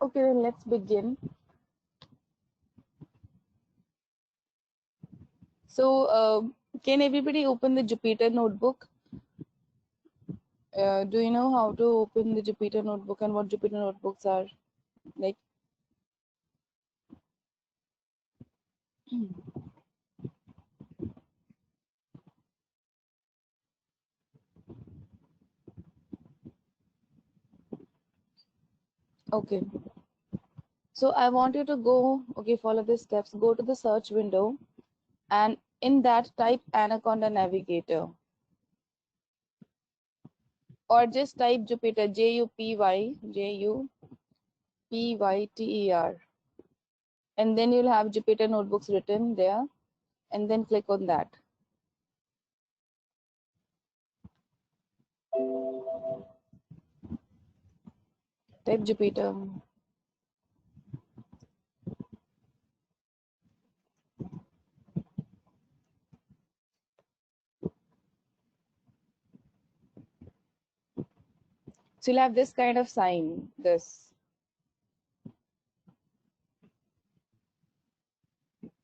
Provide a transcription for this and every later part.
Okay, then let's begin. So, can everybody open the Jupyter notebook? Do you know how to open the Jupyter notebook and what Jupyter notebooks are like? Okay, so I want you to go, okay, follow the steps, go to the search window, and in that type Anaconda Navigator, or just type Jupyter, Jupyter, and then you'll have Jupyter notebooks written there, and then click on that. Type Jupyter. So you'll have this kind of sign, this.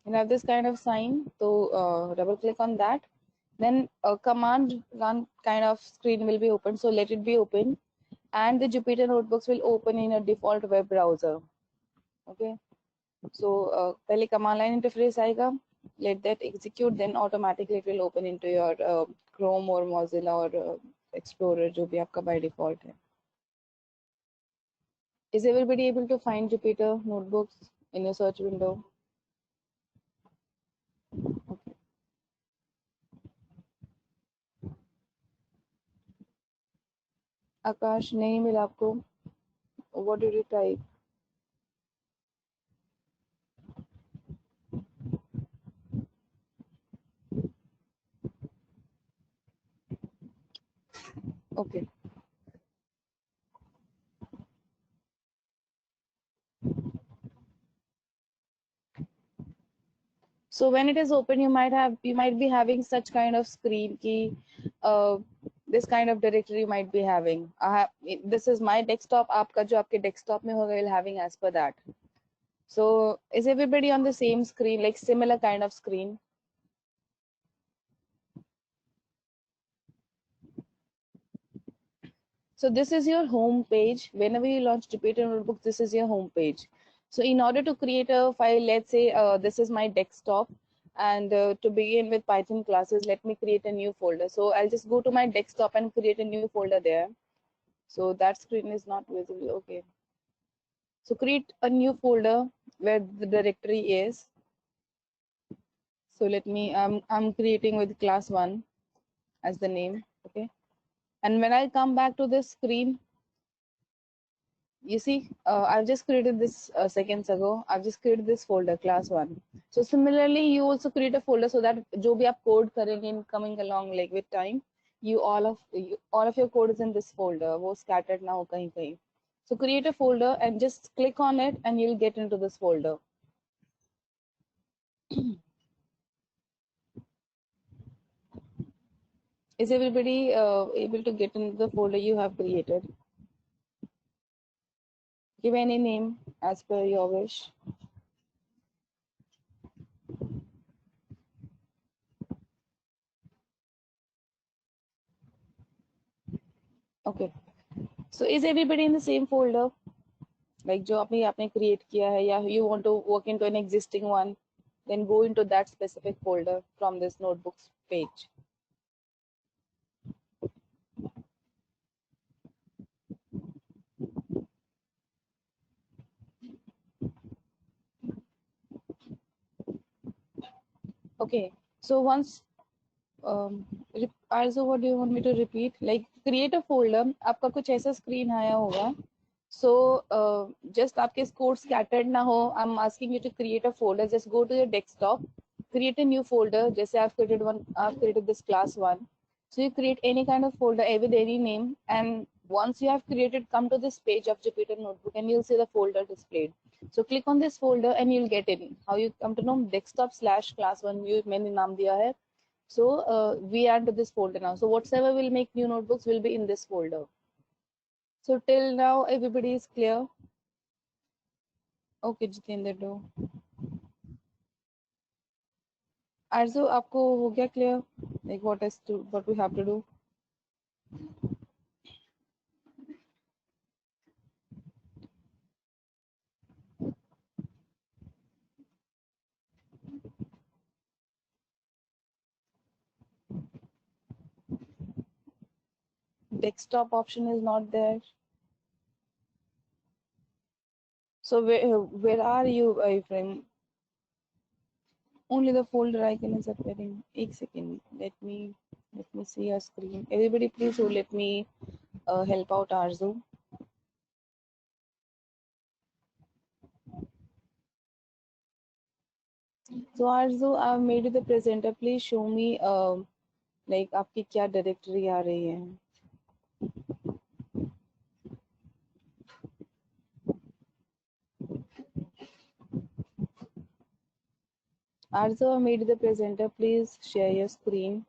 You'll have this kind of sign, so double click on that. Then a command run kind of screen will be open, so let it be open. And the Jupyter notebooks will open in a default web browser. Okay, so पहले command line interface आएगा, let that execute, then automatically it will open into your Chrome or Mozilla or Explorer, जो भी आपका by default है. Is everybody able to find Jupyter notebooks in your search window? Okay. Akash, नहीं मिला आपको? What did you type? Okay. So when it is open, you might be having such kind of screen key, this kind of directory you might be having. This is my desktop. आपका जो आपके desktop में होगा, you'll having as per that. So is everybody on the same screen, like similar kind of screen? So this is your home page. Whenever you launch Jupyter Notebook, this is your home page. So in order to create a file, let's say this is my desktop, and to begin with Python classes, let me create a new folder. So I'll just go to my desktop and create a new folder there. So that screen is not visible. Okay. So create a new folder where the directory is. So let me, I'm creating with class 1 as the name. Okay. And when I come back to this screen, you see, I've just created this seconds ago. I've just created this folder, class 1. So similarly, you also create a folder so that जो भी आप code करेंगे in coming along like with time, all of your code is in this folder. वो scattered ना हो कहीं कहीं. So create a folder and just click on it, and you'll get into this folder. Is everybody able to get into the folder you have created? Give any name as per your wish. Okay. So is everybody in the same folder? Like जो अभी आपने create किया है, या you want to work into an existing one, then go into that specific folder from this notebooks page. Okay, so once also, what do you want me to repeat? Like create a folder. आपका कुछ ऐसा screen आया होगा. So just आपके code scattered ना हो. I'm asking you to create a folder. Just go to your desktop, create a new folder. जैसे I've created this class 1. So you create any kind of folder with any name, and once you have created, come to this page of Jupyter Notebook, and you'll see the folder displayed. So click on this folder and you'll get in. How you come to know? Desktop / class 1 view मैंने नाम दिया है. So we add to this folder now. So whatsoever will make new notebooks will be in this folder. So till now everybody is clear. Okay Jitendra डो। आरजू आपको हो गया clear, like what we have to do? Desktop option is not there. So where are you, Ephraim? Only the folder icon is appearing. एक second. Let me see your screen. Everybody, please do let me help out Arzu. So Arzu, I've made you the presenter. Please show me like आपकी क्या directory आ रही है. Arzu, I've made you the presenter. Please share your screen.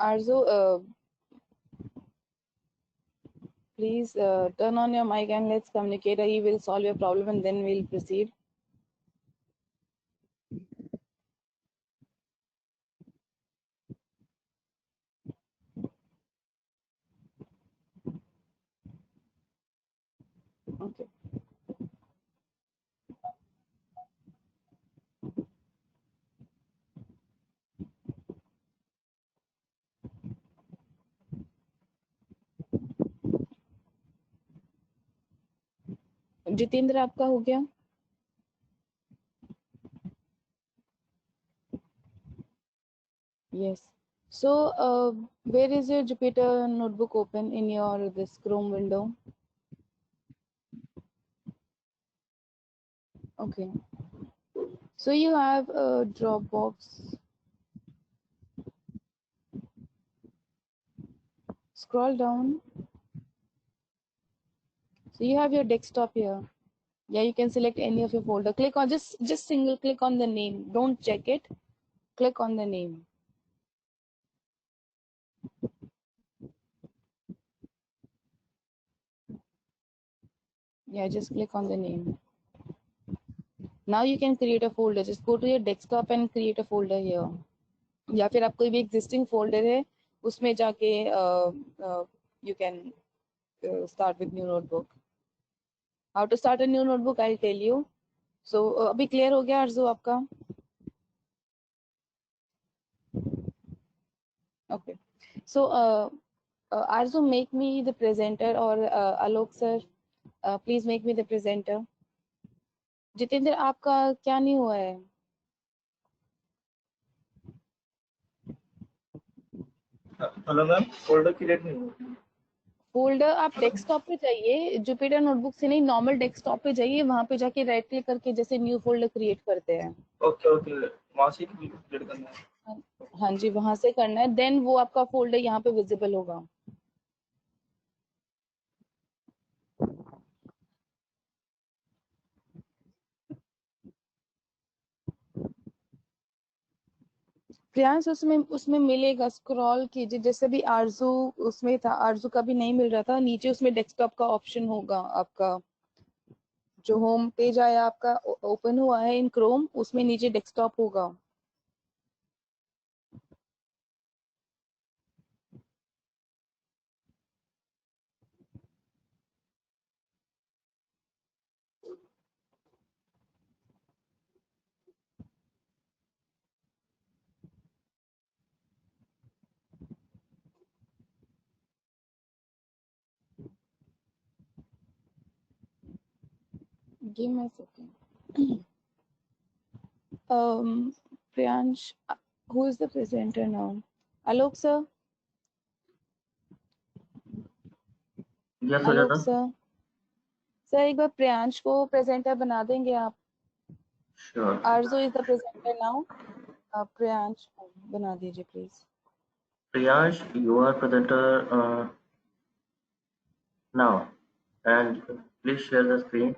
Arzu, please turn on your mic and let's communicate. He will solve your problem and then we'll proceed. Okay. Jitendra आपका हो गया? Yes. So where is your Jupyter notebook open in your this Chrome window? Okay. So you have a Dropbox. Scroll down. So you have your desktop here. Yeah, you can select any of your folder. Click on just single click on the name. Don't check it. Click on the name. Yeah, just click on the name. Now you can create a folder. Just go to your desktop and create a folder here. या फिर आप कोई भी existing folder है उसमें जाके you can start with new notebook. How to start a new notebook I'll tell you. So अभी clear हो गया अर्जु आपका? Okay. So Arzu, make me the presenter, or Alok sir, please make me the presenter. Jitendra आपका क्या नहीं हुआ है? Hello ma'am, folder create नहीं हुआ। फोल्डर आप डेस्कटॉप पे जाइए, जुपिटर नोटबुक से नहीं, नॉर्मल डेस्कटॉप पे जाइए, वहां पे जाके राइट क्लिक करके जैसे न्यू फोल्डर क्रिएट करते हैं। ओके ओके, वहां से क्रिएट करना है। हाँ जी, वहां से करना है, देन वो आपका फोल्डर यहाँ पे विजिबल होगा। प्रियांश उसमें मिलेगा, स्क्रॉल कीजिए, जैसे भी आरजू उसमें था, आरजू का भी नहीं मिल रहा था, नीचे उसमें डेस्कटॉप का ऑप्शन होगा आपका, जो होम पेज आया आपका ओपन हुआ है इन क्रोम, उसमें नीचे डेस्कटॉप होगा। Give me a second. Priyansh, who is the presenter now? Alok sir? Yes हो Alok जाता। sir? सर एक बार प्रियांश को प्रेजेंटर बना देंगे आप? Sure. Arzoo is the presenter now, Priyansh बना दीजिए please. Priyansh, you are presenter now and please share the screen.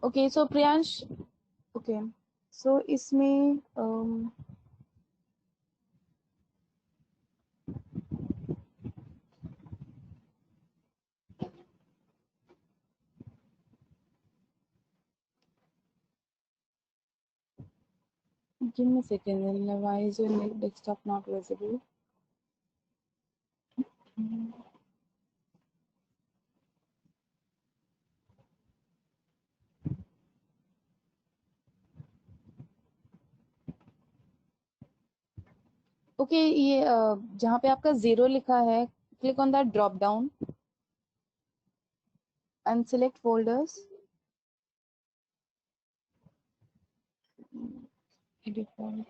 Okay, so Priyansh, okay, so इसमें give me a second. Then why is your desktop not visible? Okay, ये जहाँ पे आपका 0 लिखा है, click on that drop down and select folders. Default.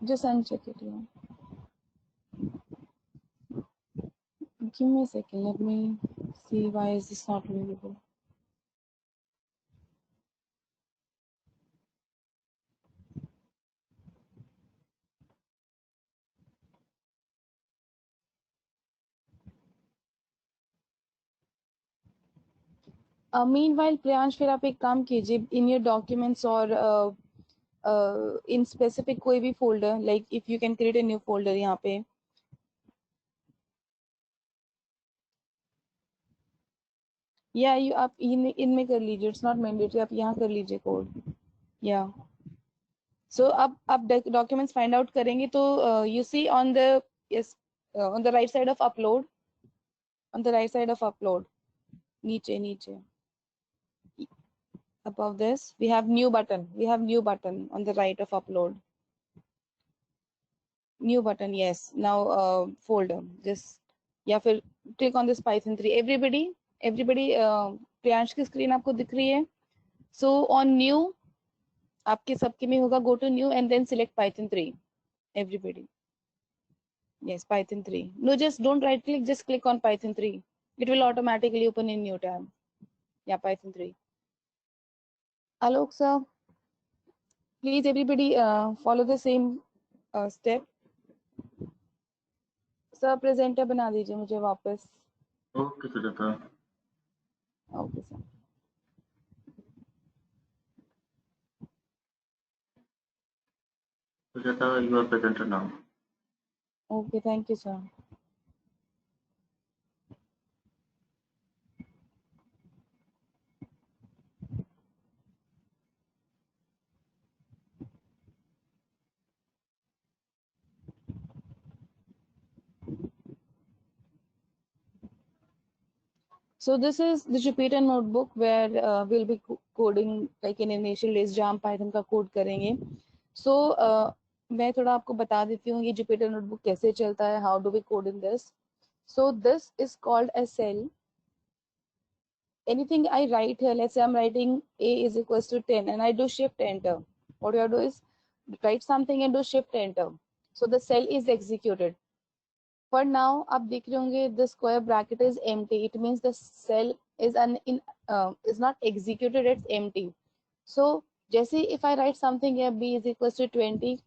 Just uncheck it. Yeah. Give me a second. Let me see why is this not visible. Meanwhile, Priyansh, फिर आप एक काम कीजिए in your documents और in specific कोई भी folder, like if you can create a new folder यहाँ पे. Yeah, you आप इनमें कर लीजिए. It's not mandatory. आप यहाँ कर लीजिए code. Yeah. So आप documents find out करेंगे तो you see on the yes on the right side of upload, on the right side of upload, नीचे above this we have new button. We have new button on the right of upload. New button, yes. Now folder just या फिर click on this Python 3. Everybody Priyansh की screen आपको दिख रही है. So on new आपके सबके में होगा go to new and then select Python 3. Everybody. Yes, Python 3. No, just don't right click, just click on Python 3. It will automatically open in new tab. Yeah, Python 3. Alok sir, please everybody follow the same step. Sir, presenter बना दीजिए मुझे वापस. Okay, Sujata. Okay, sir. Sujata, you are presenter now. Okay, thank you, sir. So this is the Jupyter notebook where we'll be coding like in initial days जहाँ Python का code करेंगे. So मैं थोड़ा आपको बता देती हूँ ये Jupyter notebook कैसे चलता है. How do we code in this? So this is called a cell. Anything I write here, let's say I'm writing a is equals to 10 and I do shift enter. What you have to do is write something and do shift enter. So the cell is executed. For now, आप देख रहे होंगे the square bracket is empty. It means the cell is not executed. It's empty. So जैसे if I write something here, b is equals to 20.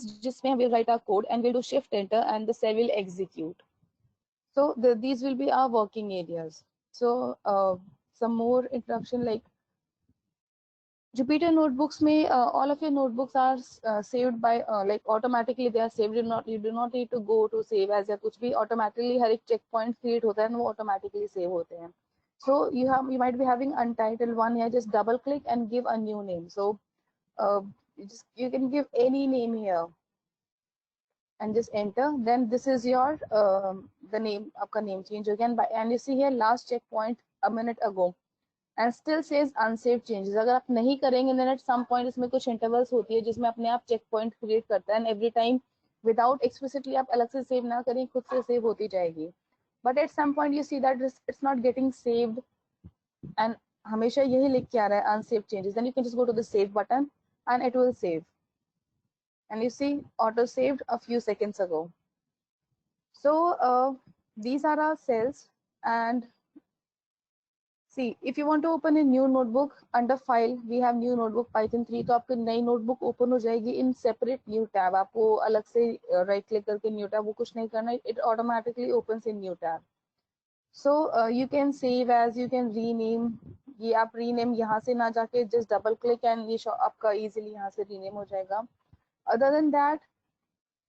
जिसमें we'll write our code and we'll do shift enter and the cell will execute. So these will be our working areas. So some more introduction like Jupyter notebooks may all of your notebooks are saved by like automatically they are saved. You do not need to go to save as या कुछ भी automatically हर एक checkpoint create होता है ना वो automatically save होते हैं. So you might be having untitled one here. Just double click and give a new name. So you can give any name here and just enter. Then this is your the name आपका name change again. And you see here last checkpoint a minute ago. And still says unsaved changes. अगर आप नहीं करेंगे then at some point इसमें कुछ intervals होती है जिसमें अपने आप check point create करता है and every time without explicitly आप अलग से save ना करें खुद से save होती जाएगी. But at some point you see that it's not getting saved and हमेशा यही लिख के आ रहा है unsaved changes. Then you can just go to the save button and it will save. And you see auto saved a few seconds ago. So these are our cells and See, if you want to open a new notebook, under file we have new notebook Python 3, तो आपकी नई notebook open हो जाएगी in separate new tab. आपको अलग से right click करके new tab वो कुछ नहीं करना, it automatically opens in new tab. So you can save as, you can rename. ये आप rename यहाँ से ना जाके just double click and ये आपका easily यहाँ से rename हो जाएगा. Other than that,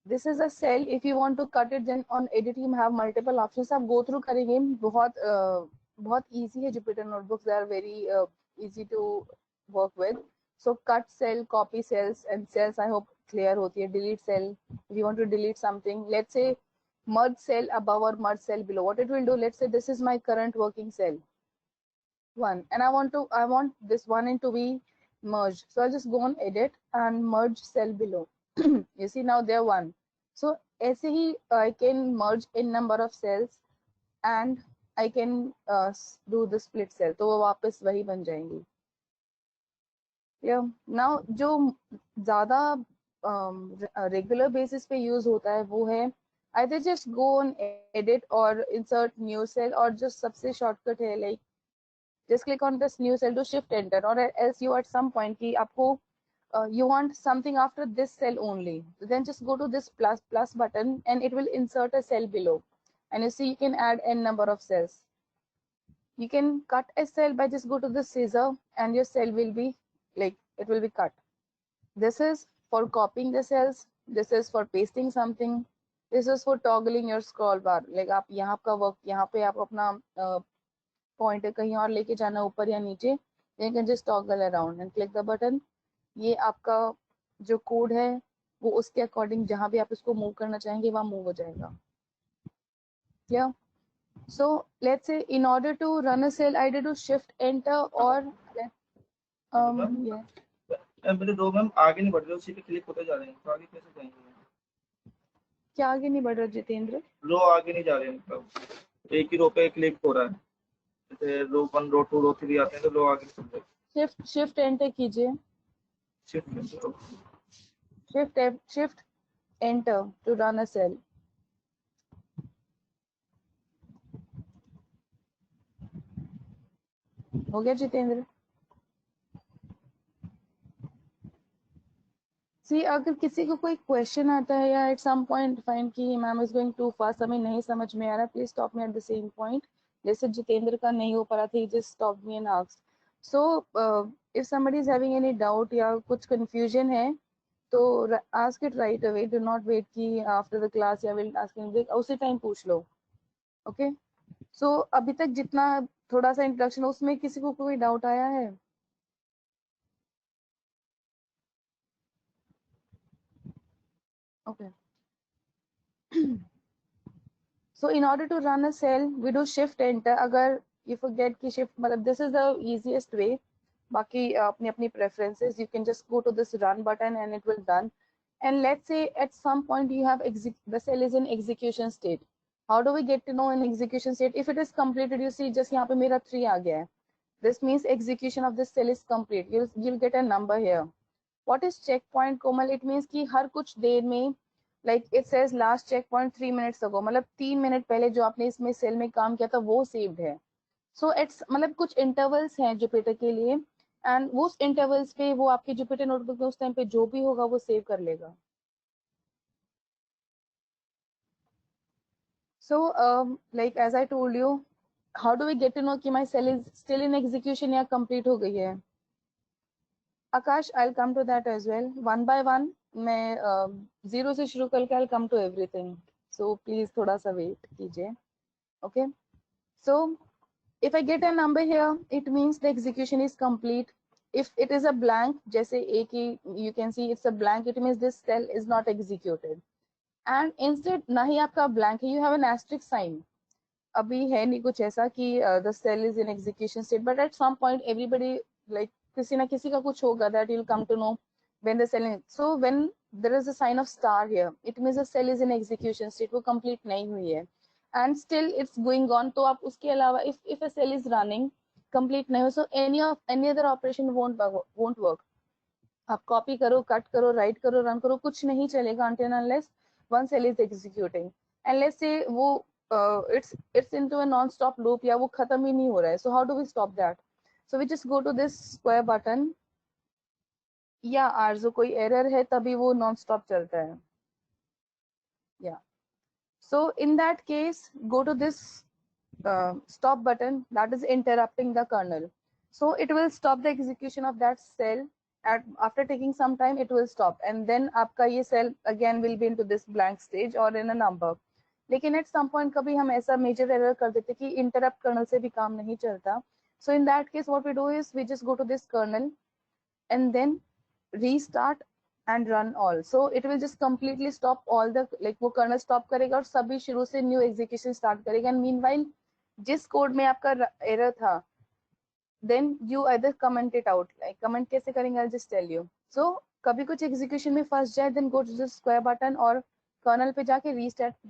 this is a cell. If you want to cut it, then on edit you have multiple options. आप go through करेंगे, बहुत easy है Jupyter notebooks. They are very easy to work with. So cut cell, copy cells, and cells I hope clear होती है. Delete cell. If you want to delete something, let's say merge cell above or merge cell below. What it will do? Let's say this is my current working cell 1, and I want this one into be merged. So I'll just go on edit and merge cell below. You see now they're 1. So ऐसे ही I can merge in number of cells and I can do the split cell. तो वो वापस वही बन जाएंगी. Yeah. Now जो ज़्यादा regular basis पे use होता है वो है either just go on edit or insert new cell, or just सबसे shortcut है like just click on this new cell to shift enter, or else you at some point कि आपको you want something after this cell only, then just go to this plus button and it will insert a cell below, and you see you can add n number of cells. You can cut a cell by just go to the scissor and your cell will be like, it will be cut. This is for copying the cells, this is for pasting something, this is for toggling your scroll bar. Like आप यहाँ का work, यहाँ पे आप अपना pointer कहीं और लेके जाना ऊपर या नीचे, then you can just toggle around and click the button. ये आपका जो कोड है वो उसके अकॉर्डिंग जहां भी आप इसको मूव करना चाहेंगे वहां मूव हो जाएगा. Yeah. So let's say in order to run a cell, either do shift enter or yeah. मेरे दो मैम आगे नहीं बढ़ रहे, उसी पे क्लिक होते जा रहे हैं, तो आगे कैसे जाएंगे? क्या आगे नहीं बढ़ रहा जितेंद्र? रो आगे नहीं जा रहे हैं, मतलब एक ही रो पे क्लिक हो रहा है. जैसे रो 1 रो 2 रो 3 आते हैं तो रो आगे चल रहे हैं. शिफ्ट एंटर कीजिए. Shift enter to run a cell. हो गया जितेंद्र? सी अगर किसी को कोई क्वेश्चन आता है या एट सम पॉइंट फाइंड कि ma'am is going too fast, हमें नहीं समझ में आ रहा, please stop me at the same point. जैसे जितेंद्र का नहीं हो पा रहा था, he just stop me and asked. So if somebody is having any doubt या कुछ कंफ्यूजन है तो ask it right away. Do not wait कि आफ्टर द क्लास या विल आस्क इन ब्रेक, उसी टाइम पूछ लो. ओके. सो अभी तक जितना थोड़ा सा इंट्रोडक्शन उसमें किसी को कोई डाउट आया है? Okay. So in order to run a cell, we do shift enter. अगर you forget कि shift मतलब this is the easiest way. बाकी अपनी अपनी preferences. You can just go to this run button and it will run. And let's say at some point you have the cell is in execution state. How do we get to know in execution state? If it is completed, you see just यहाँ पे मेरा 3 आ गया है. This means execution of this cell is complete. You'll get a number here. What is checkpoint, Komal? It means कि हर कुछ देर में like it says last checkpoint 3 minutes ago, मतलब 3 minute पहले जो आपने इसमें सेल में काम किया था वो सेव्ड है. सो इट्स मतलब कुछ इंटरवल्स हैं जुपिटर के लिए, एंड वो इंटरवल्स पे वो आपके जुपिटर नोटबुक में उस टाइम पे जो भी होगा वो सेव कर लेगा. So like as I told you, how do we get to know कि my cell is still in execution या कंप्लीट हो गई है? Akash, I will come to that as well one by one. मैं 0 से शुरू करके I will come to everything, so please थोड़ा सा वेट कीजिए. Okay. So if I get a number here, it means the execution is complete. If it is a blank, जैसे एक ही you can see it's a blank, it means this cell is not executed. And instead ना ही आपका blank है, you have an asterisk sign. अभी है नहीं कुछ ऐसा कि the cell is in execution state, but at some point everybody like किसी ना किसी का कुछ होगा that you'll come to know when the cell is. So when there is a sign of star here, it means the cell is in execution state, वो complete नहीं हुई है. And still it's going on, तो आप उसके अलावा if a cell is running complete नहीं हो, so any other operation won't work. आप copy करो, cut करो, write करो, run करो, कुछ नहीं चलेगा until unless one cell is executing. And let's say वो it's into a non-stop loop, या वो खत्म ही नहीं हो रहा है. So how do we stop that? So we just go to this square button. या आरजो कोई एरर है तभी वो नॉन स्टॉप चलता है. Yeah. So in that case, go to this stop button, that is interrupting the kernel. So it will stop the execution of that cell. After taking some time, it will stop, and then आपका ये cell again will be into this blank stage or in a number. लेकिन at some point कभी हम ऐसा major error कर देते कि interrupt kernel से भी काम नहीं चलता. So in that case, what we do is we just go to this kernel and then restart and run all. So it will just completely stop all the, like वो kernel stop करेगा और सभी शुरू से new execution start करेगा. And meanwhile जिस code में आपका एरर था, then you either comment it out. Like comment कैसे करेंगे, I'll just tell you. So कभी कुछ execution में फंस जाए, then go to the square button और kernel पे जाके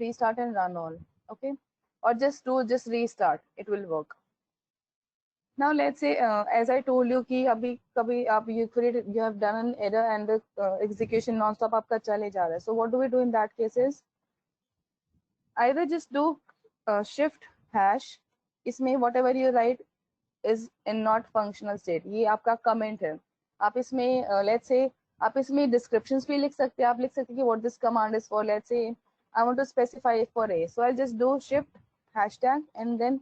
restart and run all. Okay, or just restart, it will work. Now let's say as I told you कि अभी कभी आप you have done an error and the execution non-stop आपका चले जा रहा है. So what do we do in that cases? Either just do shift hash. इसमें whatever you write is in not functional state. ये आपका comment है. आप इसमें let's say आप इसमें descriptions भी लिख सकते हैं. आप लिख सकते हैं कि what this command is for. Let's say I want to specify it for A. So I'll just do shift hashtag and then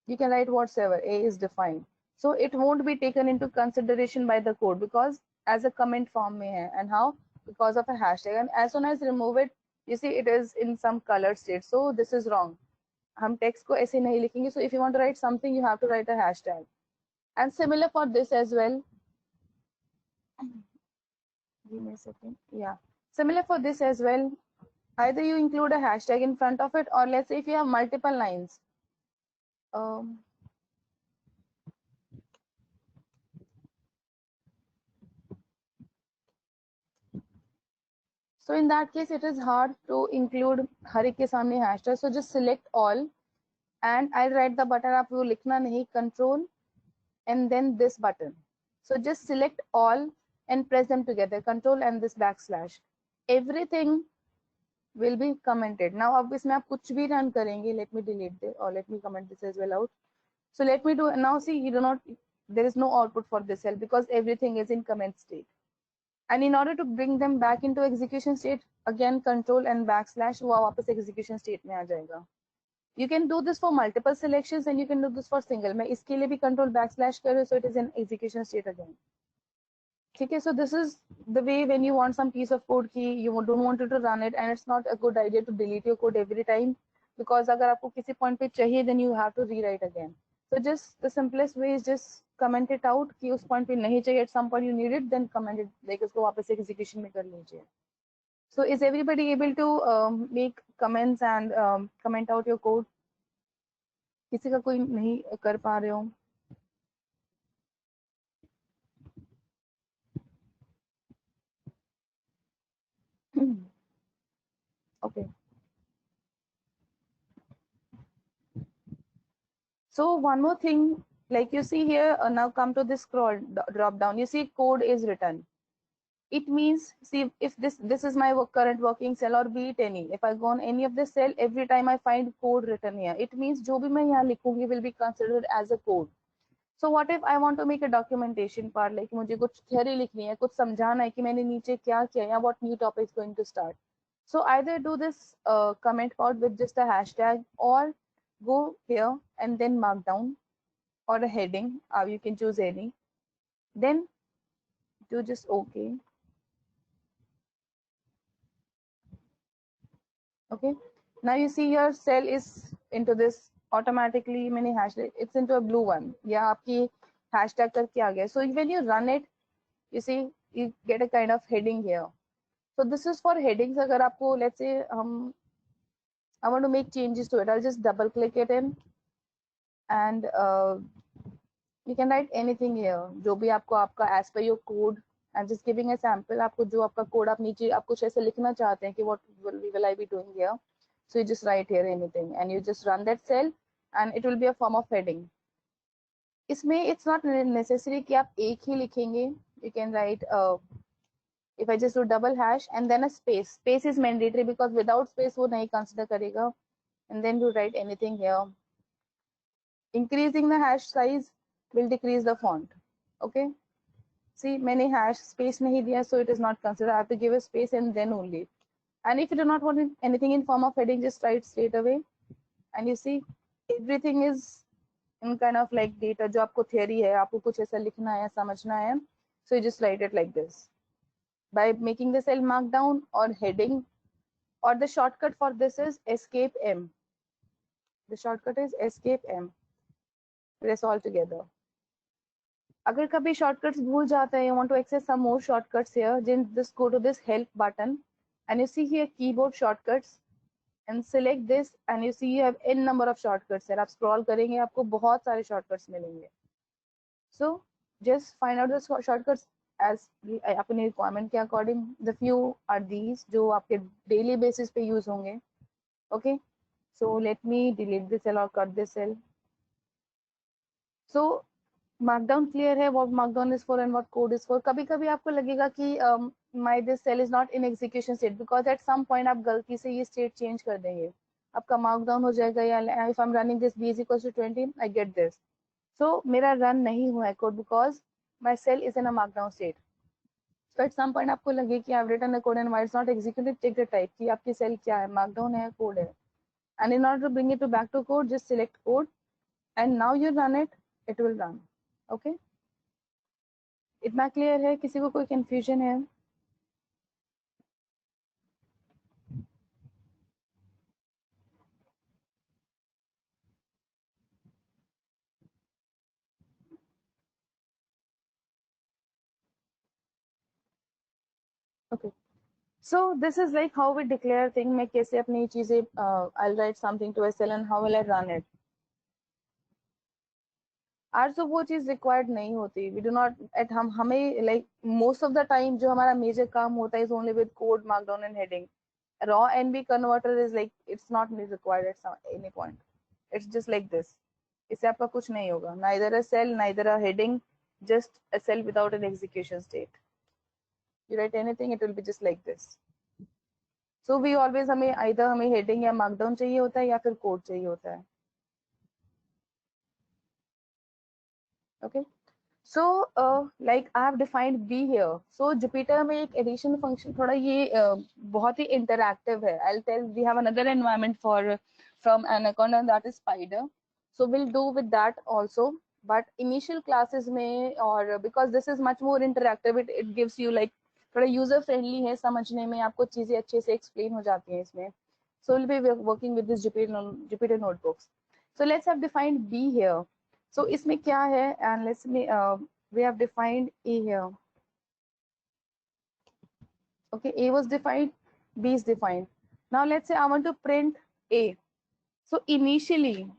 you can write whatsoever A is defined. So it won't be taken into consideration by the code because as a comment form mein hai. And how? Because of a hashtag. And as soon as remove it, you see it is in some colored state. So this is wrong. हम text को ऐसे नहीं लिखेंगे. So if you want to write something, you have to write a hashtag. And similar for this as well. Give me a second. Yeah. Similar for this as well. Either you include a hashtag in front of it, or let's say if you have multiple lines. So in that case, it is hard to include हर एक के सामने hashtag. So just select all, and I'll write the button. आपको लिखना नहीं, control, and then this button. So just select all and press them together, control and this backslash. Everything will be commented. Now अब इसमें आप कुछ भी run करेंगे. Let me delete this or let me comment this as well out. So let me do now. See, you do not. There is no output for this cell because everything is in comment state. And in order to bring them back into execution state, again control and backslash वो वापस execution state में आ जाएगा. You can do this for multiple selections and you can do this for single. मैं इसके लिए भी control backslash कर रही हूँ, so it is in execution state again. ठीक है, so this is the way when you want some piece of code कि you don't want to run it, and it's not a good idea to delete your code every time because अगर आपको किसी point पे चाहिए, then you have to rewrite again. So just the simplest way is just comment it out कि उस point पे नहीं चाहिए, at some point you need it, then comment it, like उसको वापस execution में कर लीजिए. So is everybody able to make comments and comment out your code? किसी का कोई नहीं कर पा रहे हो? Okay. So one more thing, like you see here, now come to this scroll drop down. You see code is written. It means, see, if this is my current working cell or be it any, if I go on any of the cell, every time I find code written here, it means जो भी मैं यहाँ लिखूंगी will be considered as a code. So what if I want to make a documentation part, like मुझे कुछ theory लिखनी है, कुछ समझाना है कि मैंने नीचे क्या किया या what new topic is going to start. So either do this comment part with just a hashtag or go here and then mark down or a heading, or you can choose any. Then do just okay. Okay. Now you see your cell is into this automatically many hashtag. It's into a blue one. Yeah, आपकी hashtag करके आ गया. So when you run it, you see you get a kind of heading here. So this is for headings. अगर आपको let's say I want to make changes to it. I'll just double click it in, and you can write anything here. जो भी आपको आपका as per your code. I'm just giving a sample. आपको जो आपका code आप नीचे आप कुछ ऐसे लिखना चाहते हैं कि what will I be doing here? So you just write here anything and you just run that cell and it will be a form of heading. इसमें it's not necessary कि आप एक ही लिखेंगे. You can write if I just do double hash and then a space. Space is mandatory because without space वो नहीं consider करेगा. and then you write anything here. Increasing the hash size will decrease the font. Okay, see, many hash space nahi diya, so it is not considered. I have to give a space and then only. And if you do not want anything in form of heading, just write straight away. And you see, everything is in kind of like data. जो आपको theory है, आपको कुछ ऐसा लिखना है, समझना है, so you just write it like this by making the cell markdown or heading, or the shortcut for this is escape M. The shortcut is escape M. Press all together. अगर कभी shortcuts भूल जाते हैं, you want to access some more shortcuts here, then just go to this help button and you see here keyboard shortcuts and select this, and you see you have n number of shortcuts here. आप scroll करेंगे आपको बहुत सारे shortcuts मिलेंगे. So just find out the shortcuts as अपने requirement के according. The few are these जो आपके daily basis पे use होंगे. Okay, so let me delete this cell or cut this cell. So markdown clear है, what markdown is for and what code is for. कभी कभी आपको लगेगा कि my this cell is not in execution state because at some point आप गलती से ये state change कर देंगे, आपका markdown हो जाएगा, या if I'm running this b is equals to 20, I get this. So मेरा run नहीं हुआ है code because my cell is in a markdown state. So at some point आपको लगे कि I've written a code and why it's not executed, take the type कि आपकी cell क्या है, markdown है, code है. And in order to bring it to back to code, just select code and now you run it, it will run. Okay, इतना clear है? किसी को कोई कंफ्यूजन है? Okay, so this is like how we declare thing. मैं कैसे अपनी चीजें I'll write something to SL and how will I run it. आज तो वो चीज रिक्वायर्ड नहीं होती. We do not at हमें like most of the time जो हमारा मेजर काम होता है is only with code, markdown and heading. Raw NB converter is like it's not required at any point. It's just like this. इससे आपका कुछ नहीं होगा. Neither a cell, neither a heading, just a cell without an execution state. You write anything, it will be just like this. So we always हमें either हमें heading या markdown चाहिए होता है या फिर code चाहिए होता है. Okay. So like I have defined B here. So Jupyter में एक addition function थोड़ा ये बहुत ही interactive है. I'll tell, we have another environment for from Anaconda, that is Spider. So we'll do with that also. But initial classes में, or because this is much more interactive, it gives you like थोड़ा user friendly है, समझने में आपको चीजें अच्छे से explain हो जाती हैं इसमें. So we'll be working with this Jupyter notebooks. So let's have defined B here. So इसमें क्या है, and let's me we have defined A here. Okay, A was defined, B is defined. Now let's say I want to print A. So initially,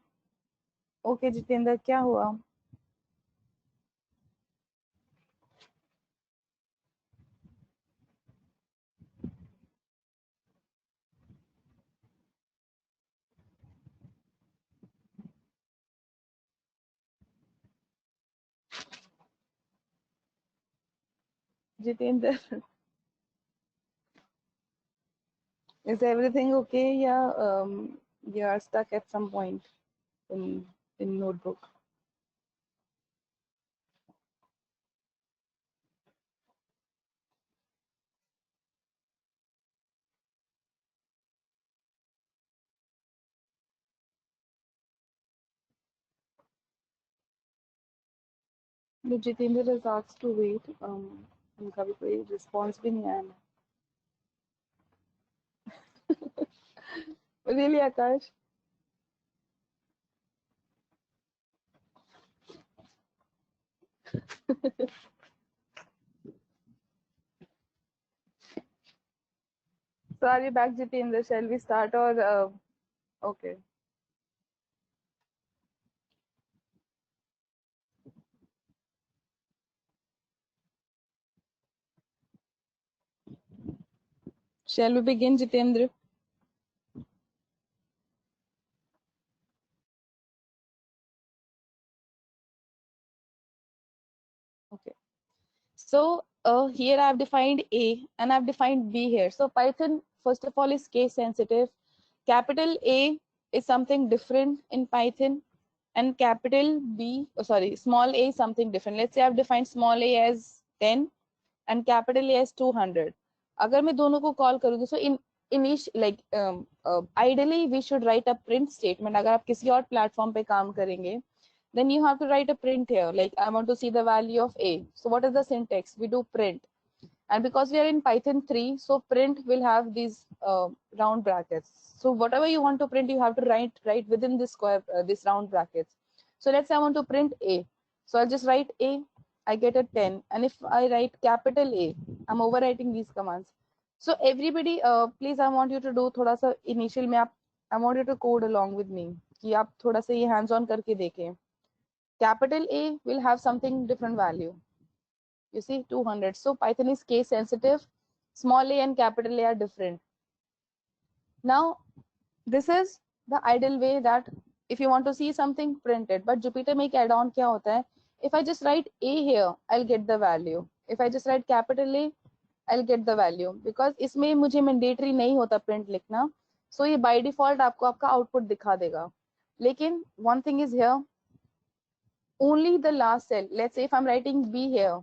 okay Jitendra, क्या हुआ? Jitendra, is everything okay? Yeah, you are stuck at some point in notebook. The Jitendra is asked to wait. उनका भी कोई response भी नहीं आया. Really, Akash? So are you back, Jitendra? Shall we start or okay? Shall we begin, Jitendra? Okay. So here I have defined A and I have defined B here. So Python, first of all, is case sensitive. Capital A is something different in Python, and capital B, small a is something different. Let's say I've defined small a as 10 and capital A as 200. अगर मैं दोनों को call करूँगी, so ideally we should write a print statement. अगर आप किसी और platform पे काम करेंगे, then you have to write a print here, like I want to see the value of A. So what is the syntax? We do print. And because we are in Python 3, so print will have these round brackets. So whatever you want to print, you have to write within this square, this round brackets. So let's say I want to print A. So I'll just write A, I get a 10. And if I write capital A, I'm overwriting these commands. So everybody, please, I want you to do thoda sa initial mein I want you to code along with me. कि आप थोड़ा सा ये hands on करके देखें. Capital A will have something different value. You see 200. So Python is case sensitive. Small a and capital A are different. Now, this is the ideal way that if you want to see something, print it. But Jupyter में एक add-on क्या होता है? If I just write A here, I'll get the value. If I just write capital A, I'll get the value. Because इसमें मुझे mandatory नहीं होता print लिखना. So ये by default आपको आपका output दिखा देगा. लेकिन one thing is here, only the last cell. Let's say if I'm writing B here,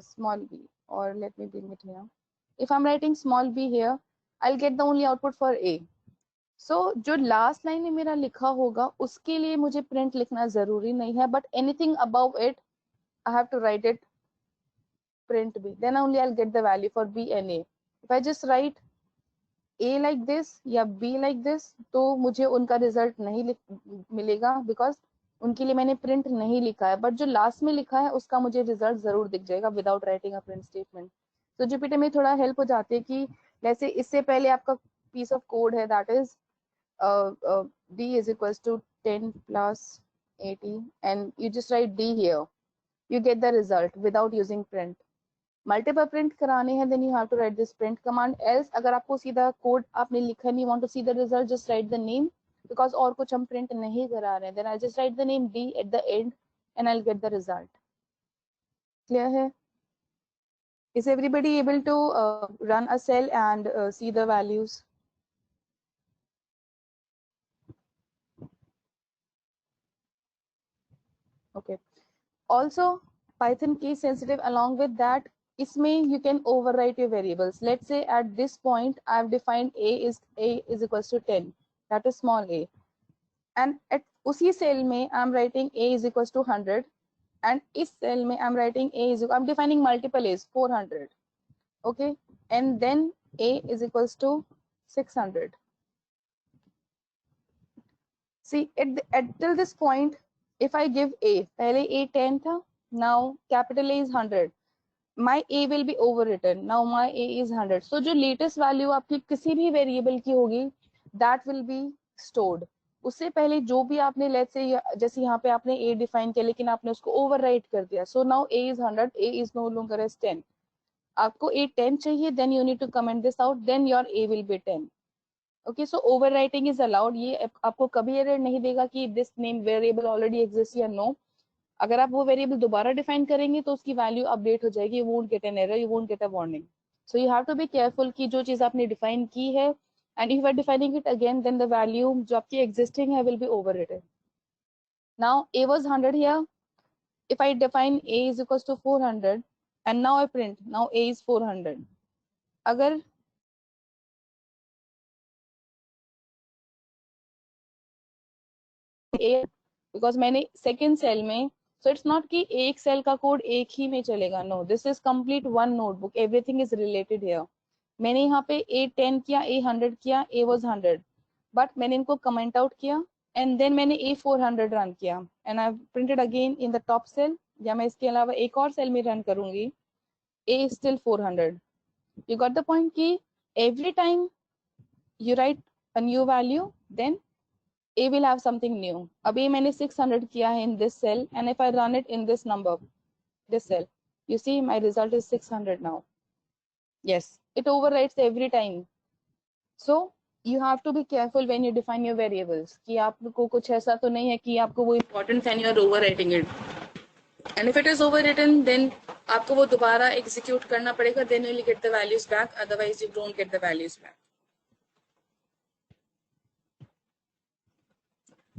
small b, or let me bring it here. If I'm writing small b here, I'll get the only output for A. So जो last line में मेरा लिखा होगा उसके लिए मुझे print लिखना जरूरी नहीं है, but anything above it, I have to write it print B. Then only I'll get the value for B and A. If I just write A like this या B like this, तो मुझे उनका result नहीं मिलेगा because उनके लिए मैंने print नहीं लिखा है, बट जो लास्ट में लिखा है उसका मुझे रिजल्ट जरूर दिख जाएगा without writing a print statement. तो जुपिटर में थोड़ा हेल्प हो जाती है कि जैसे इससे पहले आपका पीस ऑफ कोड है that is d is equals to 10 plus 80 and you just write d here, you get the result without using print. Multiple print कराने हैं then you have to write this print command. Else अगर आपको सीधा code आपने लिखा नहीं, want to see the result, just write the name. Because और कुछ हम print नहीं करा रहे हैं, then I'll just write the name D at the end and I'll get the result. Clear है? Is everybody able to run a cell and see the values? Okay. Also, Python case sensitive. Along with that, इसमें you can overwrite your variables. Let's say at this point I've defined A is equals to 10. That is small a. And at उसी cell में I'm writing A is equals to 100. And इस cell में I'm writing A is, I'm defining multiple A's, 400. Okay. And then A is equals to 600. See, till this point, if I give A, पहले A 10 था, now capital A is 100. My A will be overwritten. Now my A is 100. So जो latest value आपकी किसी भी variable की होगी, that will be stored. उससे पहले जो भी आपने let's say जैसे यहाँ पे आपने A define किया लेकिन आपने उसको overwrite कर दिया. So now A is 100, A is no longer as 10. आपको A 10 चाहिए, then you need to comment this out, then your A will be 10. Okay, so overwriting is allowed. ये आपको कभी error नहीं देगा कि this name variable already exists या no. अगर आप वो वेरिएबल दोबारा डिफाइन करेंगे तो उसकी वैल्यू अपडेट हो जाएगी. You won't get an error, you won't get a warning. So you have to be careful कि जो चीज आपने डिफाइन की है and if you are defining it again then the value जो आपकी एग्जिस्टिंग है will be overwritten. Now a was 100 here. If I define a is equals to 400 and now I print, now a is 400. अगर a because मैंने second cell में, so it's not कि एक cell का code एक ही में चलेगा. No, this is complete one notebook. Everything is related here. मैंने यहाँ पे A 10 किया, A 100 किया, A was 100, but मैंने इनको comment out किया and then मैंने A 400 run किया and I've printed again in the top cell. या मैं इसके अलावा एक और सेल में रन करूंगी, A is still 400. You got the point कि every time you write a new value, then A will have something new. अभी मैंने 600 किया है in this cell and if I run it in this number, this cell, you see my result is 600 now. Yes, it overwrites every time. So you have to be careful when you define your variables कि आपको कुछ ऐसा तो नहीं है कि आपको वो important and you are overwriting it. And if it is overwritten, then आपको वो दोबारा execute करना पड़ेगा. Then you will get the values back. Otherwise, you don't get the values back.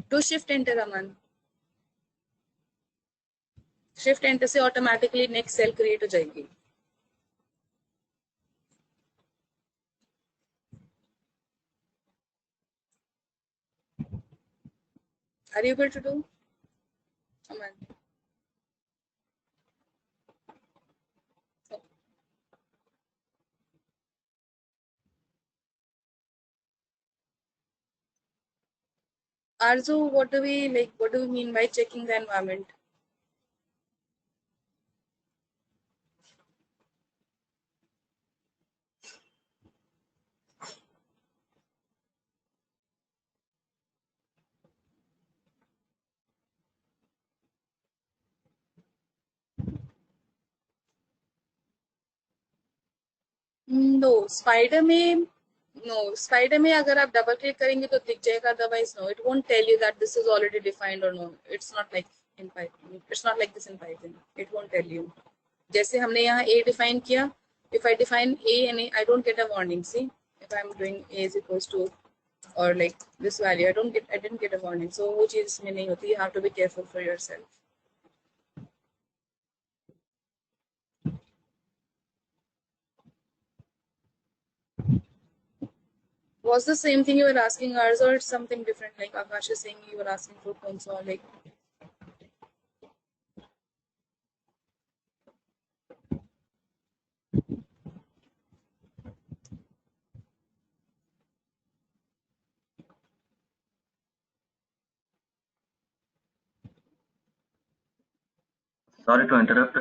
Do shift enter, Aman. Shift enter से automatically next cell create हो जाएगी. Are you able to do? Aman. Arzu, what do we like? What do we mean by checking the environment? No Spyder में अगर आप double click करेंगे तो दिख जाएगा, otherwise no, it won't tell you that this is already defined और no. It's not like in Python, it's not like this in Python. It won't tell you. जैसे हमने यहाँ a डिफाइन किया, if I define a and I don't get a warning. See, if I'm doing a is equals to or like this value, I didn't get a warning. So वो चीज इसमें नहीं होती. You have to be careful for yourself. Was the same thing you were asking ours, or it's something different? Like Akash is saying you were asking for console, like. Sorry to interrupt,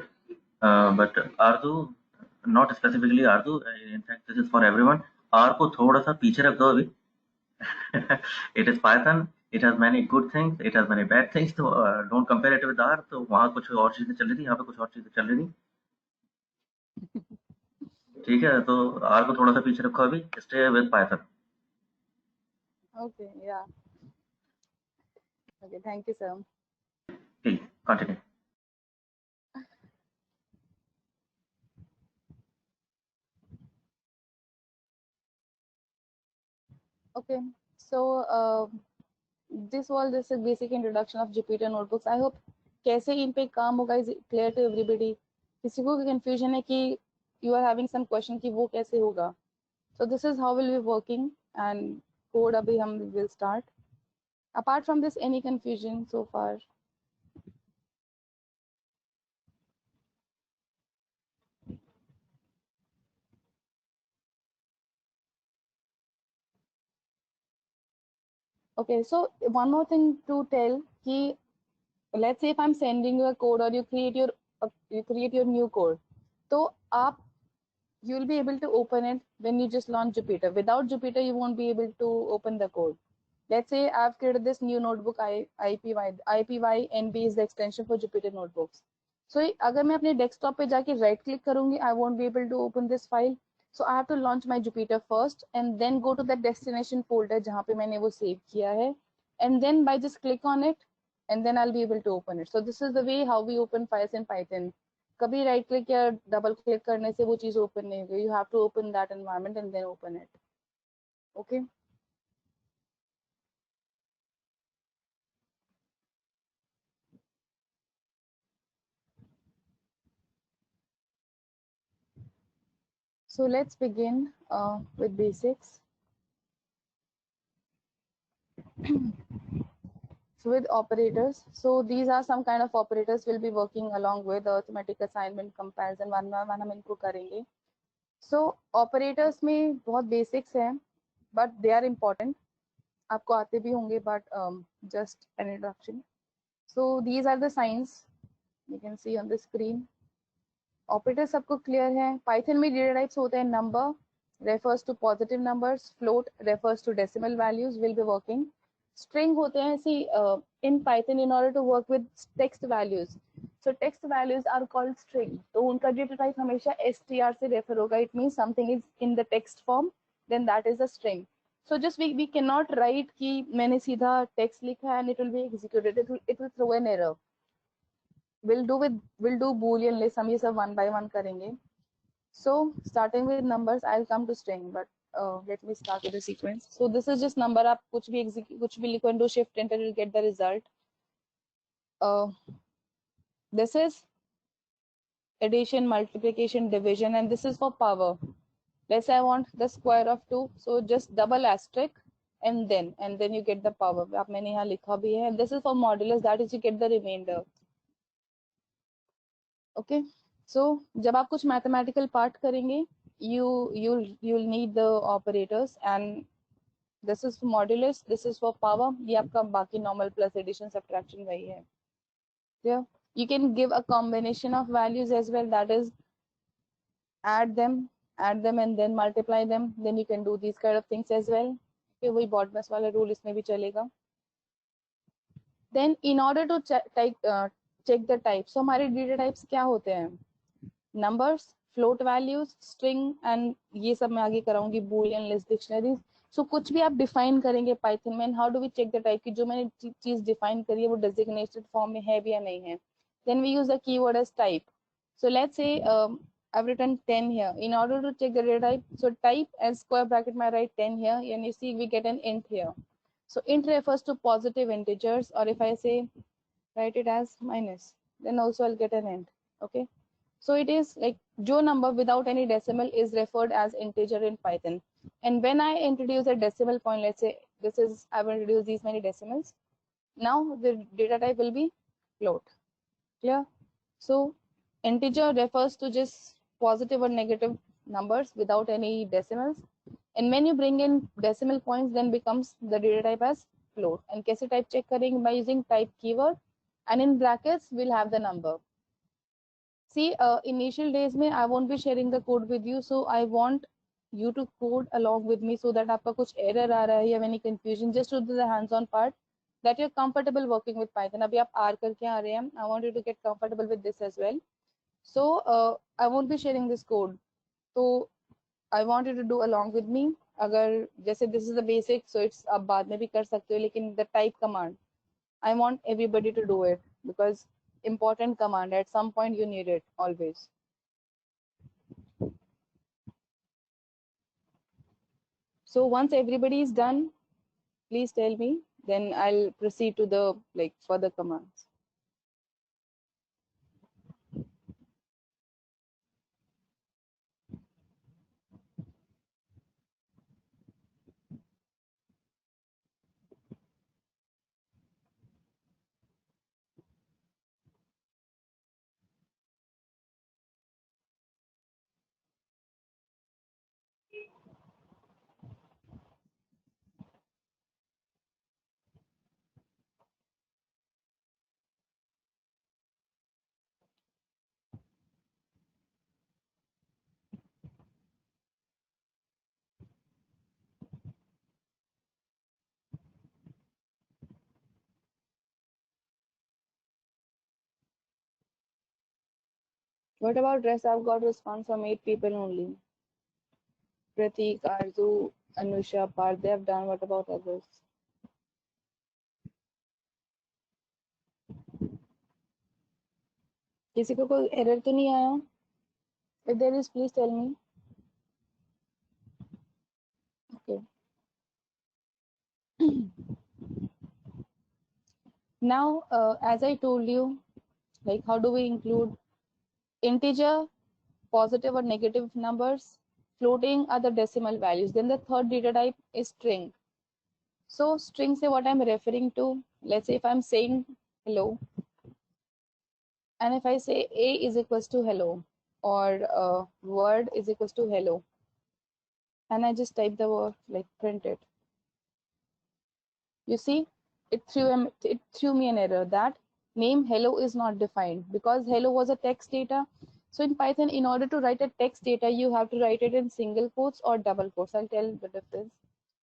but Ardu, not specifically Ardu. In fact, this is for everyone. R को थोड़ा सा पीछे रख दो अभी. It is Python. It has many good things. It has many bad things. So don't compare it with R. तो वहाँ कुछ और चीजें चल रही थी, यहाँ पे कुछ और चीजें चल रही थी. ठीक है, तो R को थोड़ा सा पीछे रखो अभी. Stay with Python. Okay. Yeah. Okay. Thank you, sir. Please continue. Okay. So this is a basic introduction of Jupyter notebooks. I hope कैसे इन पे काम होगा is clear to everybody. किसी को भी confusion है कि you are having some question कि वो कैसे होगा. So this is how we'll be working, and code अभी हम will start. Apart from this, any confusion so far? Okay, so one more thing to tell कि let's say if I'm sending you a code or you create your new code, तो आप you'll be able to open it when you just launch Jupyter. Without Jupyter, you won't be able to open the code. Let's say I've created this new notebook IPY NB is the extension for Jupyter notebooks. So अगर मैं अपने desktop पे जाके right click करूँगी, I won't be able to open this file. So I have to launch my Jupyter first and then go to the destination folder जहाँ पे मैंने वो save किया है, and then by just click on it and then I'll be able to open it. So this is the way how we open files in Python. कभी right click या double click करने से वो चीज open नहीं होगी. You have to open that environment and then open it. Okay. So let's begin with basics. So with operators, so these are some kind of operators we'll be working along with arithmetic assignment comparison. One by one हम इनको करेंगे. So operators में बहुत basics हैं, but they are important. आपको आते भी होंगे, but just an introduction. So these are the signs you can see on the screen. Operator सबको क्लियर है. पाइथन में डेटा टाइप्स होते हैं. Number refers to positive numbers, float refers to decimal values. Will be working. String होते हैं. See in Python in order to work with text values, so text values are called string. तो उनका data type हमेशा str से refer होगा. It means something is in the text form, then that is a string. So just we cannot write कि मैंने सीधा text लिखा है and it will be executed. It will throw an error. We'll do boolean list. हम ये सब one by one करेंगे. So starting with numbers, I'll come to string, but let me start with the sequence. So this is just number. आप कुछ भी लिखो and do shift enter, you'll get the result. This is addition, multiplication, division, and this is for power. Let's say I want the square of 2, so just double asterisk and then you get the power. आप मैंने यहाँ लिखा भी है. And this is for modulus, that is you get the remainder. Okay, so जब आप कुछ mathematical part करेंगे, you'll need the operators, and this is for modulus, this is for power. ये आपका बाकी normal plus addition subtraction वही है. Yeah, you can give a combination of values as well, that is add them and then multiply them, then you can do these kind of things as well. Okay, वही BODMAS वाला rule इसमें भी चलेगा. Then in order to check the type, so हमारे data types क्या होते हैं? Numbers, float values, string, and ये सब मैं आगे कराऊंगी, boolean, list, dictionaries. So कुछ भी आप define करेंगे Python में, how do we check the type कि जो मैंने चीज define करी है वो designated form में है भी या नहीं है. Then we use the keyword as type. So let's say I've written 10 here. In order to check the data type, so type and square bracket I write 10 here, and you see we get an int here. So int refers to positive integers, or if I say write it as minus, then also I'll get an int. Okay, so it is like jo number without any decimal is referred as integer in Python. And when I introduce a decimal point, let's say this is, I've introduced these many decimals, now the data type will be float. Clear? So integer refers to just positive or negative numbers without any decimals, and when you bring in decimal points, then becomes the data type as float. And कैसे type check करेंगे? By using type keyword, and in brackets we'll have the number. See, initial days में I won't be sharing the code with you, so I want you to code along with me so that आपका कुछ error आ रहा है या any confusion, just to do the hands-on part, that you're comfortable working with Python. अभी आप R करके आ रहे हैं, I want you to get comfortable with this as well. So I won't be sharing this code, so I want you to do along with me. अगर जैसे this is the basic, so it's आप बाद में भी कर सकते हो, लेकिन the type command, I want everybody to do it because important command, at some point you need it always. So once everybody is done, please tell me, then I'll proceed to the further commands. What about rest? I've got response from 8 people only. Pratik, Arzu, Anusha, Parth, they have done. What about others? किसी को कोई error तो नहीं आया? If there is, please tell me. Okay. Now, as I told you, how do we include integer, positive or negative numbers, floating are the decimal values. Then the third data type is string. So string say what I'm referring to. Let's say if I'm saying hello, and if I say A is equals to hello, or word is equals to hello, and I just type the word, print it. You see, it threw me an error that name hello is not defined because hello was a text data. So in Python, in order to write a text data, you have to write it in single quotes or double quotes. I'll tell the difference.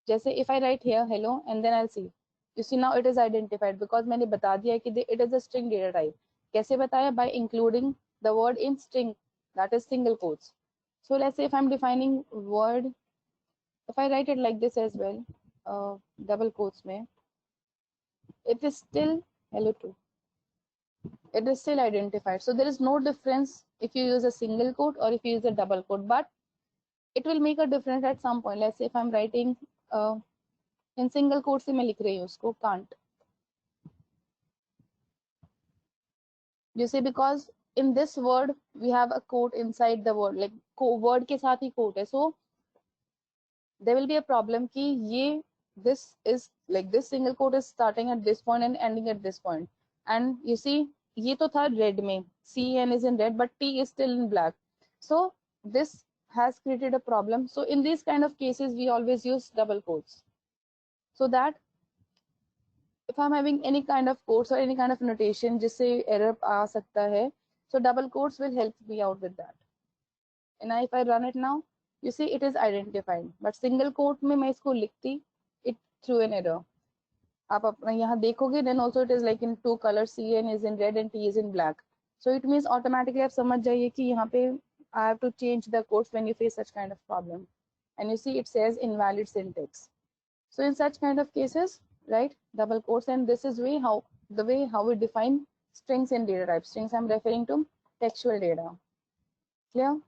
Just say if I write here hello and then I'll see. You see now it is identified because मैंने बता दिया कि it is a string data type. कैसे बताया? By including the word in string, that is single quotes. So let's say if I'm defining word, if I write it like this as well, double quotes में, it is still hello too. It is still identified. So there is no difference if you use a single quote or if you use a double quote. But it will make a difference at some point. Let's say if I'm writing in single quote से मैं लिख रही हूँ उसको can't. You see, because in this word we have a quote inside the word, like word के साथ ही quote है, so there will be a problem कि ये this is like this single quote is starting at this point and ending at this point, and you see ये तो था red में, CN is in red but T is still in black, so this has created a problem. So in these kind of cases we always use double quotes, so that if I'm having any kind of quotes or any kind of notation जिससे error आ सकता है, so double quotes will help me out with that. And if I run it now, you see it is identified, but single quote में मैं इसको लिखती, it threw an error. आप अपना यहाँ देखोगे, then also it is like in two colors, CN is in red and T is in black. So it means automatically आप समझ जाइए कि यहाँ पे I have to change the quotes when you face such kind of problem. And you see it says invalid syntax. So in such kind of cases, right, double quotes, and this is the way how we define strings and data types. Strings I'm referring to textual data. Clear?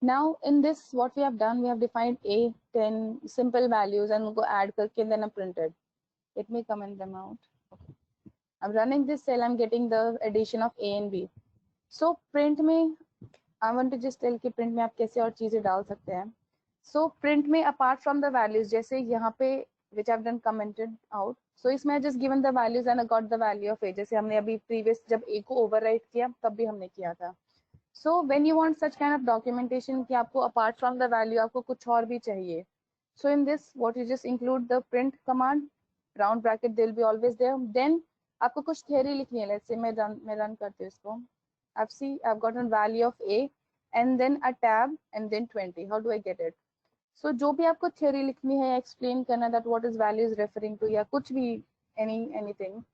Now in this, what we have done, we have defined 10 simple values and go add करके then I printed. Let me comment them out. Okay. I'm running this cell, I'm getting the addition of A and B. So print में, I want to just tell कि print में आप कैसे और चीजें डाल सकते हैं. So print में apart from the values, जैसे यहाँ पे which I've done commented out. So इसमें I just given the values and I got the value of A. जैसे हमने अभी previous जब A को overwrite किया तब भी हमने किया था. So when you want such kind of documentation कि आपको apart from the value आपको कुछ और भी चाहिए, so in this what you just include the print command, round bracket they will be always there. Then आपको कुछ theory लिखनी है. Let's say मैं run करती हूँ इसको. I've gotten value of A and then a tab and then 20. How do I get it? So जो भी आपको theory लिखनी है या explain करना that what is value is referring to या कुछ भी anything,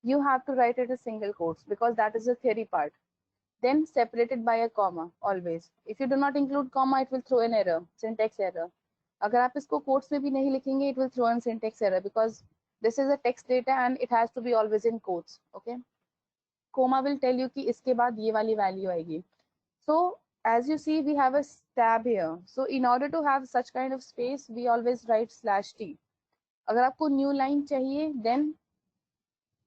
you have to write it as single quotes because that is the theory part. Then separated by a comma always. If you do not include comma, it will throw an error, syntax error. अगर आप इसको quotes में भी नहीं लिखेंगे, it will throw an syntax error because this is a text data and it has to be always in quotes. Okay. Comma will tell you कि इसके बाद ये वाली value आएगी. So as you see, we have a tab here. So in order to have such kind of space, we always write /t. अगर आपको new line चाहिए, then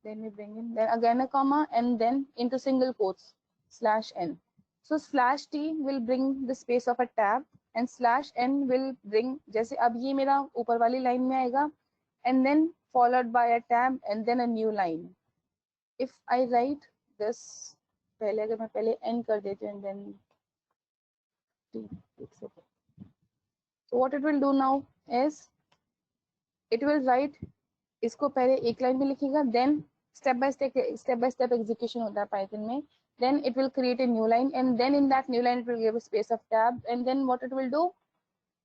we bring in then again a comma and then into single quotes. /n. So /t will bring the space of a tab and /n will bring, जैसे अब ये मेरा ऊपर वाली line में आएगा and then followed by a tab and then a new line. If I write this, पहले अगर मैं पहले n कर देती हूँ and then t, so what it will do now is it will write, इसको पहले एक line में लिखेगा, then step by step execution होता है Python में. Then it will create a new line and then in that new line it will give a space of tab and then what it will do,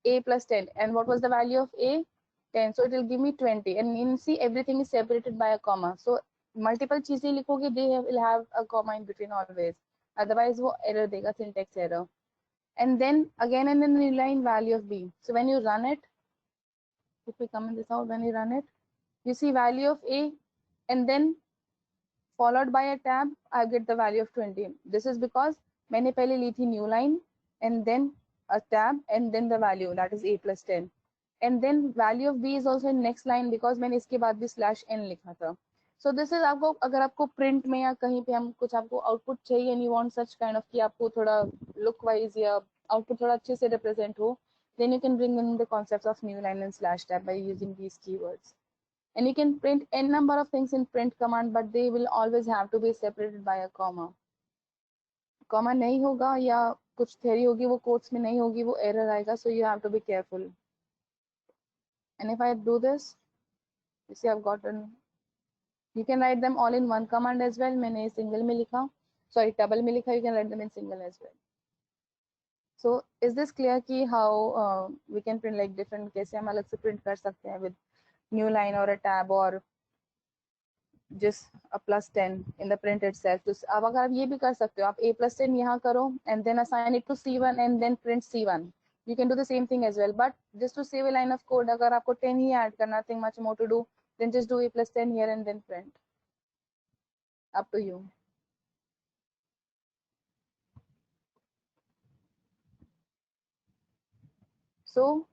A plus 10, and what was the value of A? 10. So it will give me 20 and you see everything is separated by a comma. So multiple चीजें लिखोगे, they will have a comma in between always, otherwise वो error देगा, syntax error. And then again in the new line value of B. So when you run it, if we comment this out, when you run it, you see value of A and then followed by a tab, I get the value of 20. This is because मैंने पहले ली थी new line and then a tab and then the value, that is A plus 10. And then value of B is also in next line because मैंने इसके बाद भी /n लिखा था. So this is आपको, अगर आपको print में या कहीं पे हम कुछ आपको output चाहिए and you want such kind of कि आपको थोड़ा look wise या output थोड़ा अच्छे से represent हो, then you can bring in the concepts of new line and /tab by using these keywords. And you can print n number of things in print command, but they will always have to be separated by a comma. Comma नहीं होगा या कुछ theory होगी वो quotes में नहीं होगी, वो error आएगा, so you have to be careful. And if I do this, you see I've gotten, you can write them all in one command as well. मैंने single में लिखा, sorry double में लिखा, you can write them in single as well. So is this clear कि how we can print like different, कैसे हम अलग से print कर सकते हैं with new line or a tab or just a +10 in the print itself. तो अब अगर आप ये भी कर सकते हो, आप a+10 यहाँ करो and then assign it to C1 and then print C1. You can do the same thing as well, but just to save a line of code, अगर आपको 10 ही add करना, nothing much more to do, then just do a+10 here and then print. Up to you. So,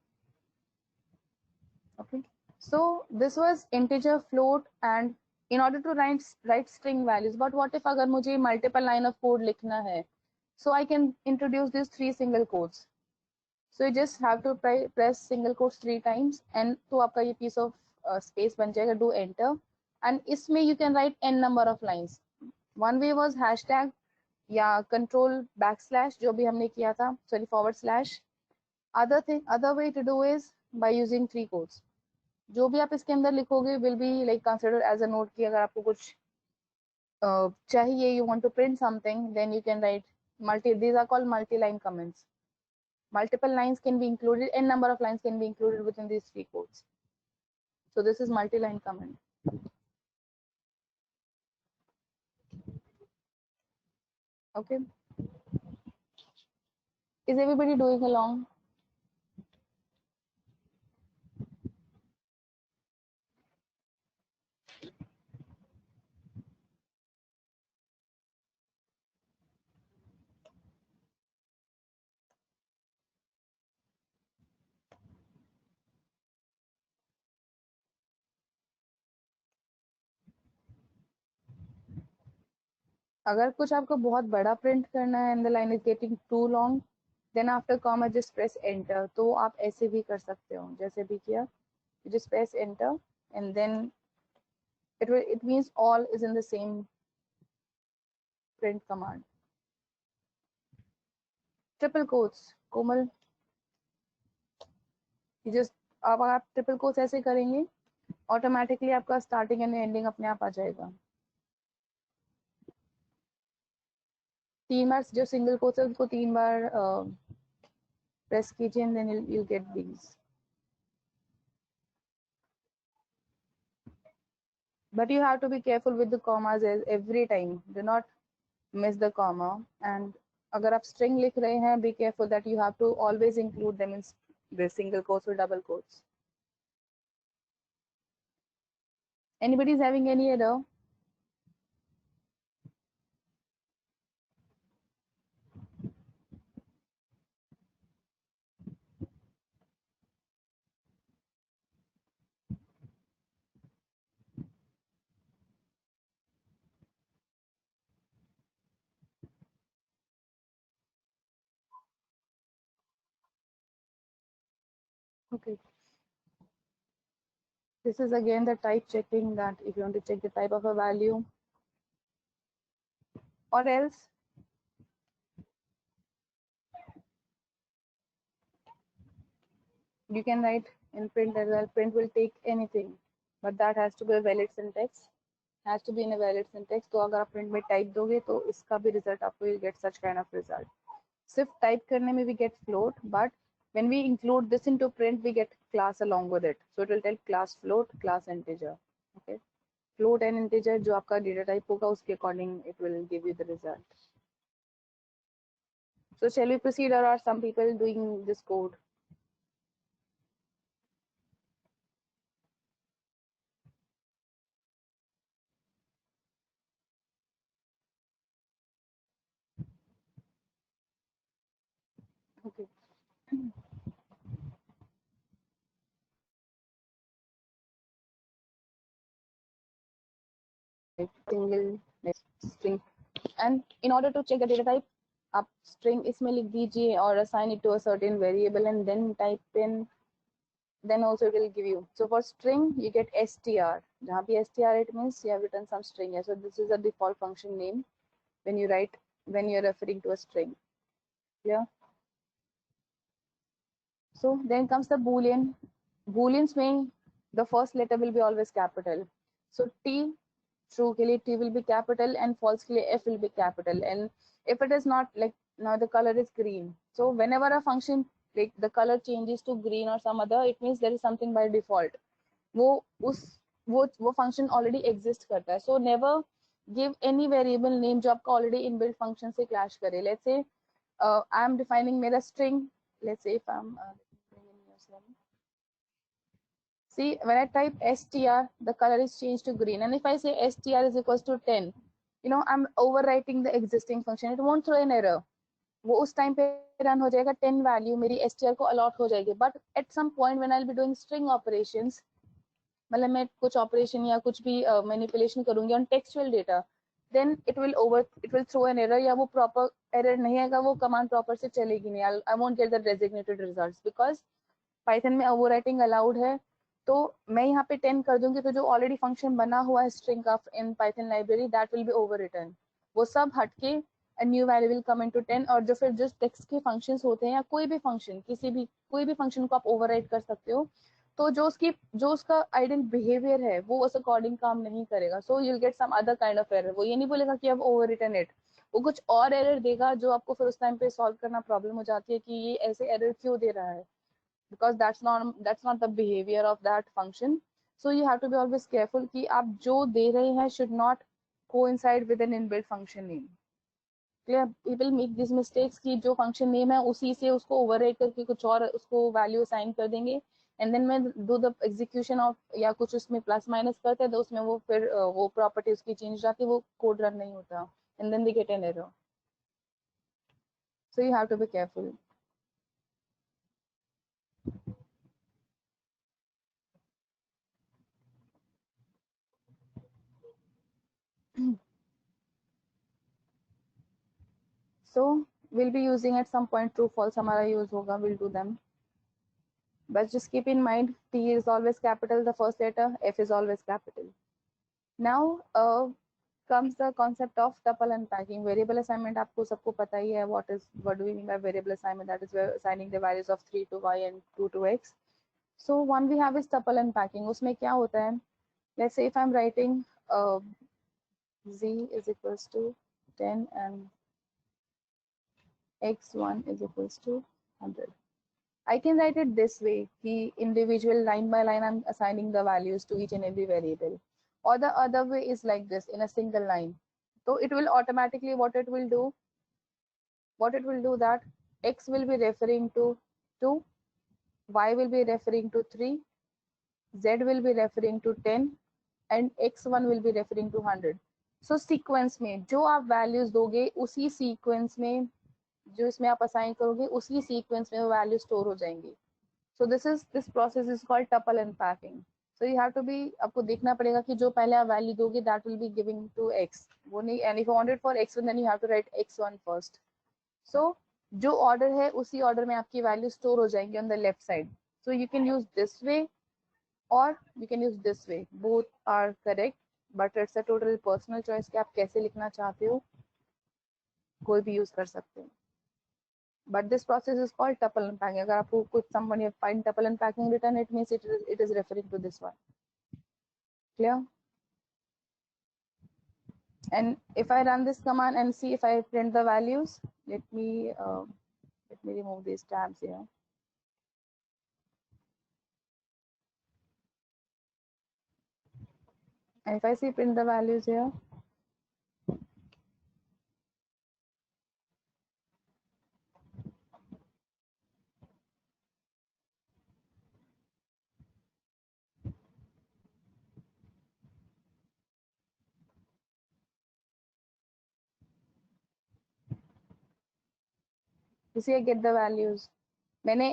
okay. So this was integer, float, and in order to write string values. But what if अगर मुझे multiple line of code लिखना है? So I can introduce these 3 single quotes. So you just have to press single quotes 3 times, and तो आपका ये piece of space बन जाएगा. Do enter, and इसमें you can write n number of lines. One way was hashtag या control backslash जो भी हमने किया था, sorry forward/. Other way to do is by using 3 quotes. जो भी आप इसके अंदर लिखोगे will be like considered as a note कि अगर आपको कुछ चाहिए, you want to print something, then you can write these are called multi-line comments. Multiple lines can be included, n number of lines can be included within these 3 quotes. So this is multi-line comment. Okay. Is everybody doing along? अगर कुछ आपको बहुत बड़ा print करना है and the line is getting too long, then after comma just press enter. तो आप ऐसे भी कर सकते हो, जैसे भी किया, you just press enter and then it means all is in the same print command. Triple quotes, Komal, you just अब आप ट्रिपल कोट्स ऐसे करेंगे, ऑटोमेटिकली आपका स्टार्टिंग एंड एंडिंग अपने आप आ जाएगा. 3 बार जो सिंगल कोट्स है उसको 3 बार प्रेस कीजिए and then you'll get these. But you have to be careful with the commas every time. Do not miss the comma. And अगर आप string लिख रहे हैं, be careful that you have to always include them in the single quotes or double quotes. Anybody is having any other? Okay. This is again the type checking, that if you want to check the type of a value, or else you can write in print as well. Print will take anything, but that has to be a valid syntax. Has to be in a valid syntax. तो अगर आप print में type दोगे तो इसका भी result आपको will get such kind of result. सिर्फ type करने में we get float, but when we include this into print we get class along with it. So it will tell class float, class integer. Okay, float and integer जो आपका data type होगा उसके according it will give you the result. So shall we proceed, or are some people doing this code? Okay. Single string, and in order to check the data type, आप string इसमें लिख दीजिए or assign it to a certain variable and then type in, then also it will give you. So for string you get str. जहाँ भी str it means you have written some string here. So this is a default function name when you write, when you're referring to a string. Yeah. So then comes the boolean. Booleans mean the first letter will be always capital. So T, true के लिए T will be capital and false के लिए F will be capital. And if it is not, like now the color is green. So whenever a function like the color changes to green or some other, it means there is something by default. वो उस वो function already exist करता है. So never give any variable name जो आपका already inbuilt function से clash करे. Let's say I am defining मेरा string. Let's say if I am see when I type str, the color is changed to green, and if I say str is equals to 10, you know, I'm overwriting the existing function. It won't throw an error. वो उस time पे run हो जाएगा, 10 value मेरी str को allot हो जाएगी. But at some point when I will be doing string operations, मतलब मैं कुछ ऑपरेशन या कुछ भी मैनिपुलेशन करूंगी on textual data, then it will throw an error, या वो प्रॉपर एरर नहीं आएगा, वो कमांड प्रॉपर से चलेगी नहीं. I won't get the designated results because Python में ओवरराइटिंग अलाउड है. तो मैं यहाँ पे 10 कर दूंगी तो जो ऑलरेडी फंक्शन बना हुआ है स्ट्रिंग का in Python library, that will B over return. वो सब हटके a new value will come into 10. और जो फिर जिस टेक्स्ट के फंक्शंस होते हैं या कोई भी फंक्शन, कोई भी फंक्शन को आप ओवरराइट कर सकते हो, तो जो उसका आइडियल बिहेवियर है वो उस अकॉर्डिंग काम नहीं करेगा. So you will get some other kind of error. वो ये नहीं बोलेगा कि अब ओवर रिटर्न इट, वो कुछ और एरर देगा जो आपको फिर उस टाइम पे सॉल्व करना प्रॉब्लम हो जाती है कि ये ऐसे एरर क्यों दे रहा है, because that's not the behavior of that function. So you have to be always careful कि आप जो दे रहे हैं should not coincide with an inbuilt function name. clear? People make these mistakes कि जो function name है उसी से उसको override करके कुछ और उसको value assign कर देंगे, and then when do the execution of या कुछ उसमें plus minus करते हैं तो उसमें वो फिर वो property उसकी change जाती है, वो code run नहीं होता, and then they get an error. So you have to be careful. So we'll be using at some point true false हमारा use होगा, we'll do them. But just keep in mind T is always capital, the first letter, F is always capital. Now comes the concept of tuple unpacking. Variable assignment आपको सबको पता ही है. What do we mean by variable assignment? That is we're assigning the values of 3 to y and 2 to x. So one we have is tuple unpacking. उसमें क्या होता है? Let's say if I'm writing z is equals to 10 and x1 is equals to 100. I can write it this way, the individual line by line I'm assigning the values to each and every variable. Or the other way is like this, in a single line. So it will automatically, what it will do that x will be referring to 2, y will be referring to 3, z will be referring to 10, and x1 will be referring to 100. So sequence में जो आप values दोगे उसी sequence में जो इसमें आप assign करोगे उसी सीक्वेंस में वो वैल्यू स्टोर हो जाएंगी. So this process is called tuple unpacking. So you have to be, आपको देखना पड़ेगा कि जो पहले आप वैल्यू दोगे that will be giving to X, वो नहीं. And if you wanted for x1 then you have to write x1 first. So जो ऑर्डर है उसी ऑर्डर में आपकी वैल्यू स्टोर हो जाएंगी on the left side. So you can use this way और you can use this way, both are correct, but it's a total personal choice कि आप कैसे लिखना चाहते हो, कोई भी यूज कर सकते हैं. But this process is called tuple unpacking. अगर आपको कुछ someone you find tuple unpacking written, it means it is referring to this one. Clear? And if I run this command and see if I print the values, let me remove these tabs here. And if I see print the values here, you see I get the values. मैंने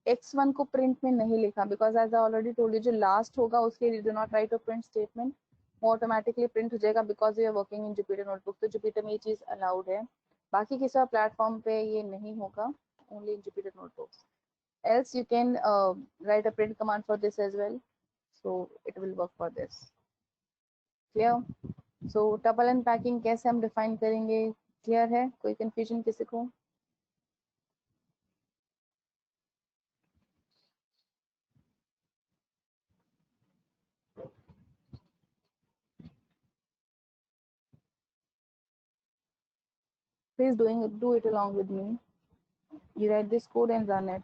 x1 को print में नहीं लिखा because as I already told you जो last होगा उसके लिए do not write a print statement, वो automatically print हो जाएगा because we are working in Jupyter notebook. तो Jupyter में ये चीज allowed है, बाकी किसी प्लेटफॉर्म पे ये नहीं होगा, only in Jupyter notebooks. Else you can write a print command for this as well, so it will work for this. Clear? So tuple unpacking कैसे हम define करेंगे, clear है? कोई confusion किसी को? Please do it along with me. You write this code and run it.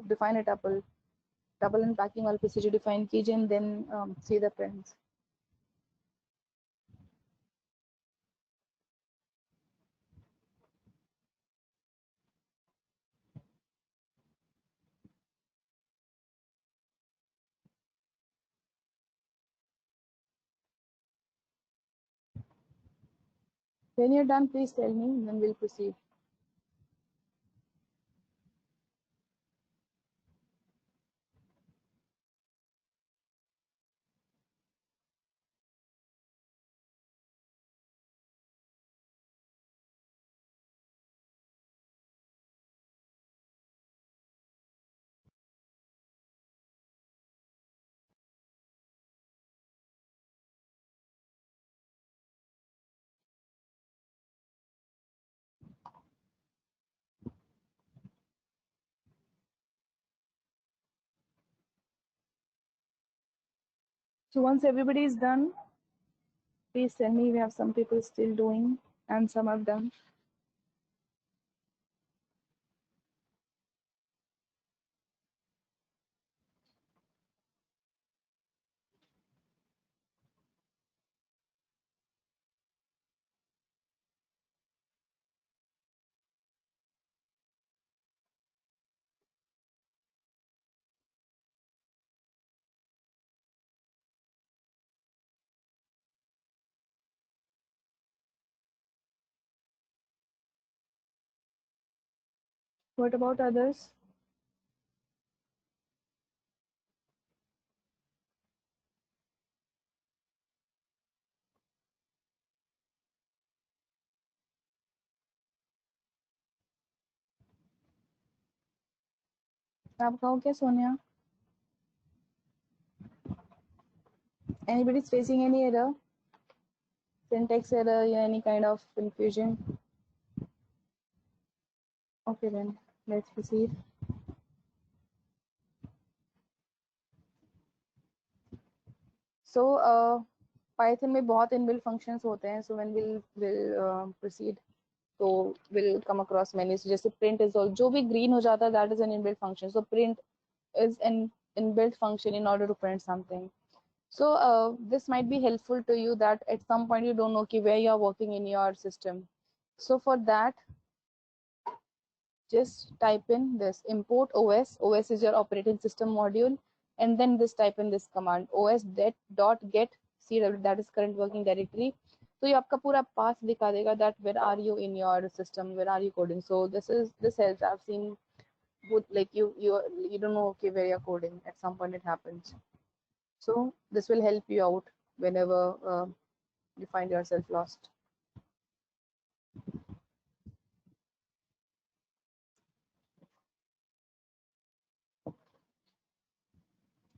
Define a tuple. double unpacking वाला procedure define कीजिए and then see the prints. When you're done, please tell me, and then we'll proceed. So once everybody is done, please tell me. We have some people still doing and some have done. What about others? आप कहो क्या Sonia? Anybody is facing any error? Syntax error or any kind of confusion? Okay then, let's proceed. So Python में बहुत inbuilt functions होते हैं. So when we'll proceed, so we'll come across many. So जैसे print is all, जो भी green हो जाता है, that is an inbuilt function. So print is an inbuilt function in order to print something. So this might be helpful to you that at some point you don't know where you are working in your system. So for that, just type in this import OS. OS is your operating system module, and then this type in this command os.get cw, that is current working directory. So ये आपका पूरा path दिखा देगा that where are you in your system, where are you coding. So this helps. I've seen both, like you don't know where you're coding. At some point it happens. So this will help you out whenever you find yourself lost.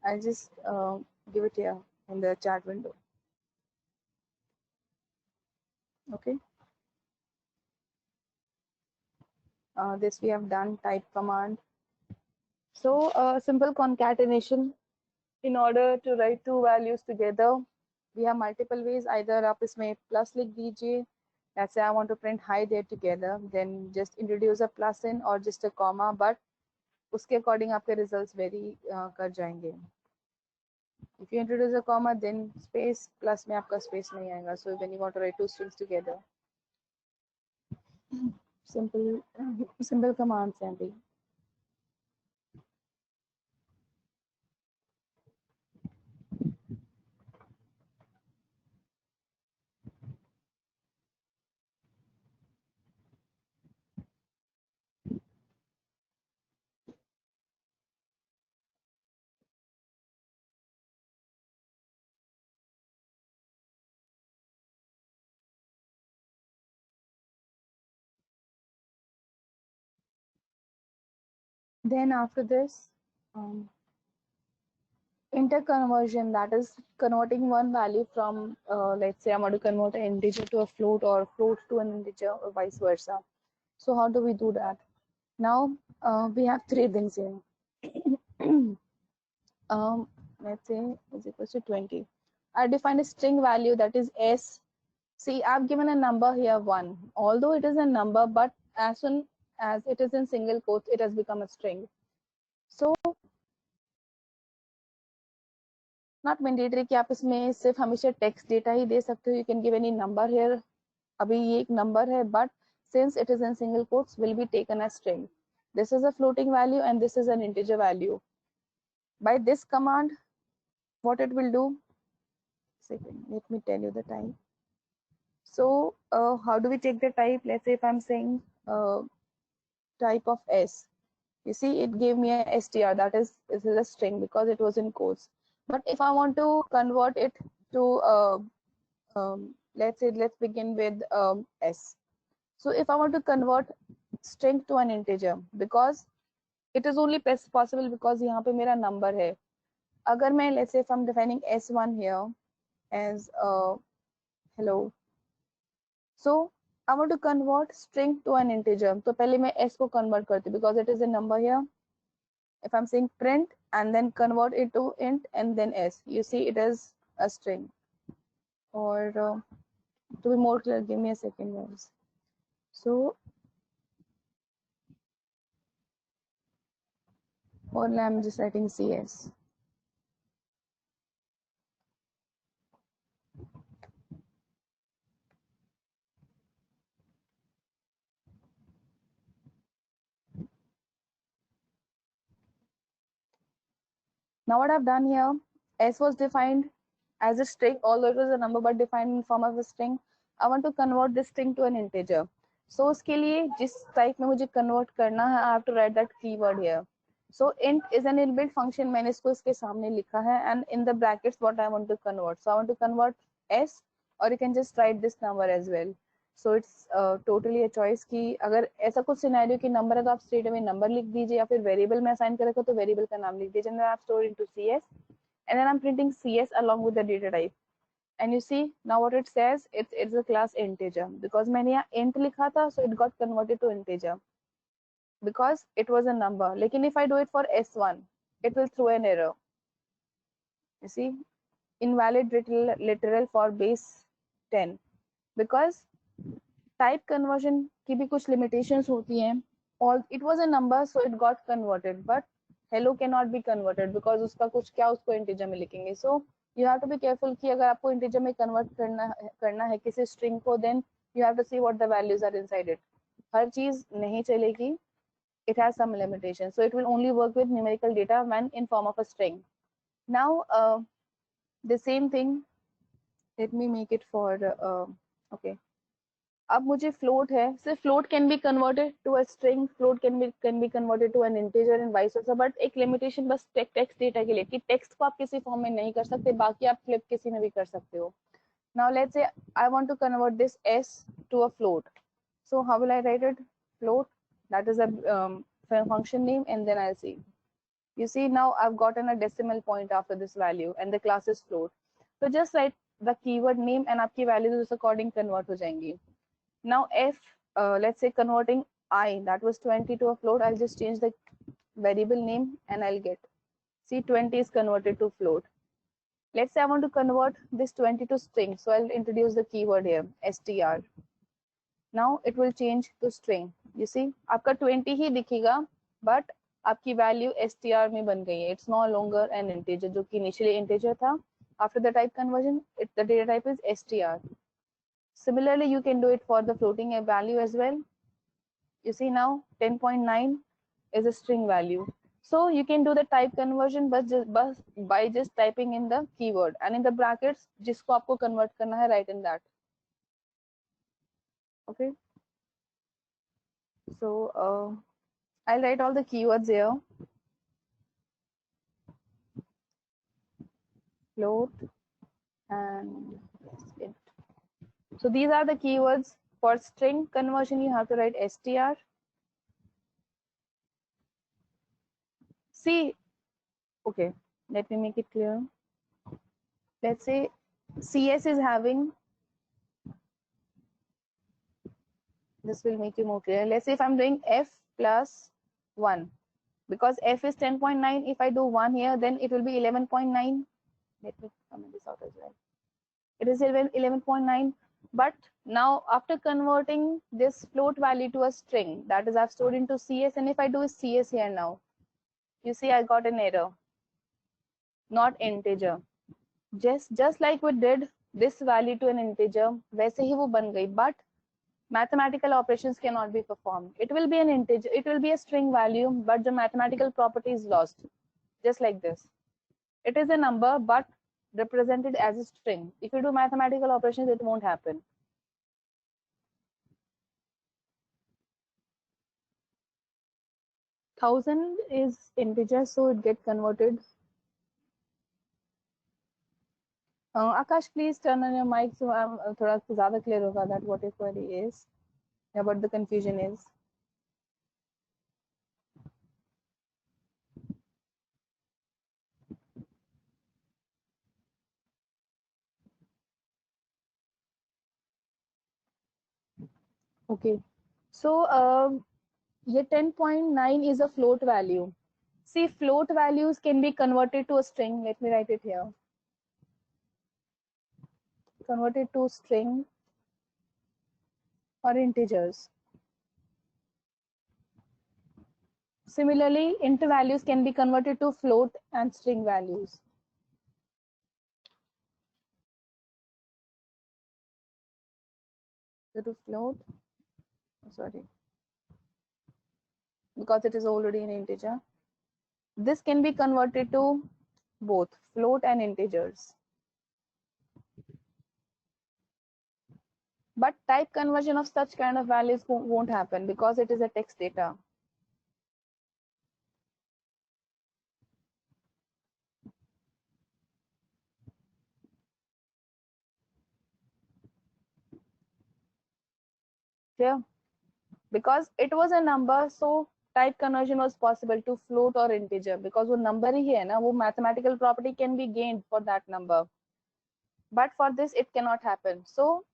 I'll just give it here in the chat window. Okay. This we have done, type command. So simple concatenation. In order to write two values together, we have multiple ways. Either आप इसमें plus लिख दीजिए. Let's say I want to print hi there together. Then just introduce a plus in or just a comma. But उसके according आपके results vary कर जाएंगे. If you introduce a comma, then space plus में आपका space नहीं आएगा. So when you want to write two strings together, simple commands हैं भी. Then after this, interconversion, that is converting one value from, let's say I want to convert an integer to a float or float to an integer or vice versa. So how do we do that? Now we have three things here. Let's say is equals to 20. I define a string value that is s. See, I've given a number here 1. Although it is a number, but as soon as it is in single quotes, it has become a string. So not mandatory कि आप इसमें सिर्फ हमेशा text data ही दे सकते हो, you can give any number here. अभी ये एक नंबर है, but since it is in single quotes will be taken as string. This is a floating value and this is an integer value. By this command, what it will do, second, let me tell you the type. So how do we take the type? Let's say if I'm saying type of S, you see it gave me a str, that is, this is a string because it was in quotes. But if I want to convert it to let's say, let's begin with S. So if I want to convert string to an integer, because it is only possible because यहाँ पे मेरा number है. अगर मैं, let's say if I'm defining S1 here as hello, so I want to convert string to an integer. तो पहले मैं S को convert करती हूँ because it is a number here. If I'm saying print and then convert it to int and then S, you see it is a string. Or to be more clear, give me a second, guys. So or I'm just writing CS. Now what I've done here, S was defined as a string, although it was a number but defined in form of a string. I want to convert this string to an integer. So उसके लिए जिस type में मुझे convert करना है, I have to write that keyword here. So int is an inbuilt function, मैंने इसको इसके सामने लिखा है, and in the brackets what I want to convert. So I want to convert S, or you can just write this number as well. So it's totally a choice कि अगर ऐसा कुछ सिनेरियो की नंबर है तो आप straight away number लिख दीजिए, या फिर वेरिएबल में असाइन कर रखा तो वेरिएबल का नाम लिख दीजिए, and then I've stored into CS, and then I'm printing CS along with the data type. And you see now what it says, it's a class integer because मैंने यहाँ int लिखा था, so it got converted to integer because it was a number. लेकिन if I do it for S1, it will throw an error. You see, invalid literal for base 10 because type conversion की भी कुछ limitations होती हैं. All it was a number, so it got converted, but hello cannot be converted because उसका कुछ क्या उसको integer में लिखेंगे. So you have to be careful कि अगर आपको integer में convert करना है किसी string को, then you have to see what the values are inside it. हर चीज नहीं चलेगी. It has some limitations, so it will only work with numerical data when in form of a string. Now the same thing, let me make it for okay. अब मुझे float है, सिर्फ float can be converted to a string, float can be converted to an integer and vice versa, but एक limitation बस text data के लिए कि text को आप किसी form में नहीं कर सकते, बाकी आप flip किसी में भी कर सकते हो. Now let's say I want to convert this S to a float. So how will I write it? Float, that is a function name, and then I'll see. You see now I've gotten a decimal point after this value and the class is float. So just write the keyword name and आपकी values उस according convert हो जाएंगी. Now if let's say converting I, that was 20, to a float, I'll just change the variable name and I'll get, see 20 is converted to float. Let's say I want to convert this 20 to string, so I'll introduce the keyword here, str. Now it will change to string. You see आपका 20 ही दिखेगा, but आपकी value str में बन गई है. It's no longer an integer, जो कि initially integer था. After the type conversion, the data type is str. Similarly, you can do it for the floating value as well. You see now 10.9 is a string value. So you can do the type conversion but by just typing in the keyword, and in the brackets जिसको आपको convert करना है, write in that. Okay. So I'll write all the keywords here. Float and int. So these are the keywords. For string conversion, you have to write str. See, okay, let me make it clear. Let's say CS is having, this will make you more clear. Let's say if I'm doing F plus 1, because F is 10.9, if I do 1 here, then it will be 11.9. Let me comment this out as well. It is 11.9, but now after converting this float value to a string, that is I've stored into CS, and if I do CS here now, you see I got an error, not integer. just like we did this value to an integer, वैसे ही वो बन गई, but mathematical operations cannot be performed. It will be an integer, it will be a string value, but the mathematical property is lost, just like this. It is a number, but represented as a string. If you do mathematical operations, it won't happen. Thousand is integer, so it get converted. Akash, please turn on your mic so I'm थोड़ा ज़्यादा clear होगा that what your query is, yeah, what the confusion is. Okay, so ये 10.9 is a float value. See, float values can be converted to a string. Let me write it here. Converted to string or integers. Similarly, int values can be converted to float and string values. So to float, sorry, because it is already an integer. This can be converted to both float and integers. But type conversion of such kind of values won't happen because it is a text data. Clear? Because it was a number, so type conversion was possible to float or integer because वो number ही है ना, वो mathematical property can be gained for that number. But for this it cannot happen. So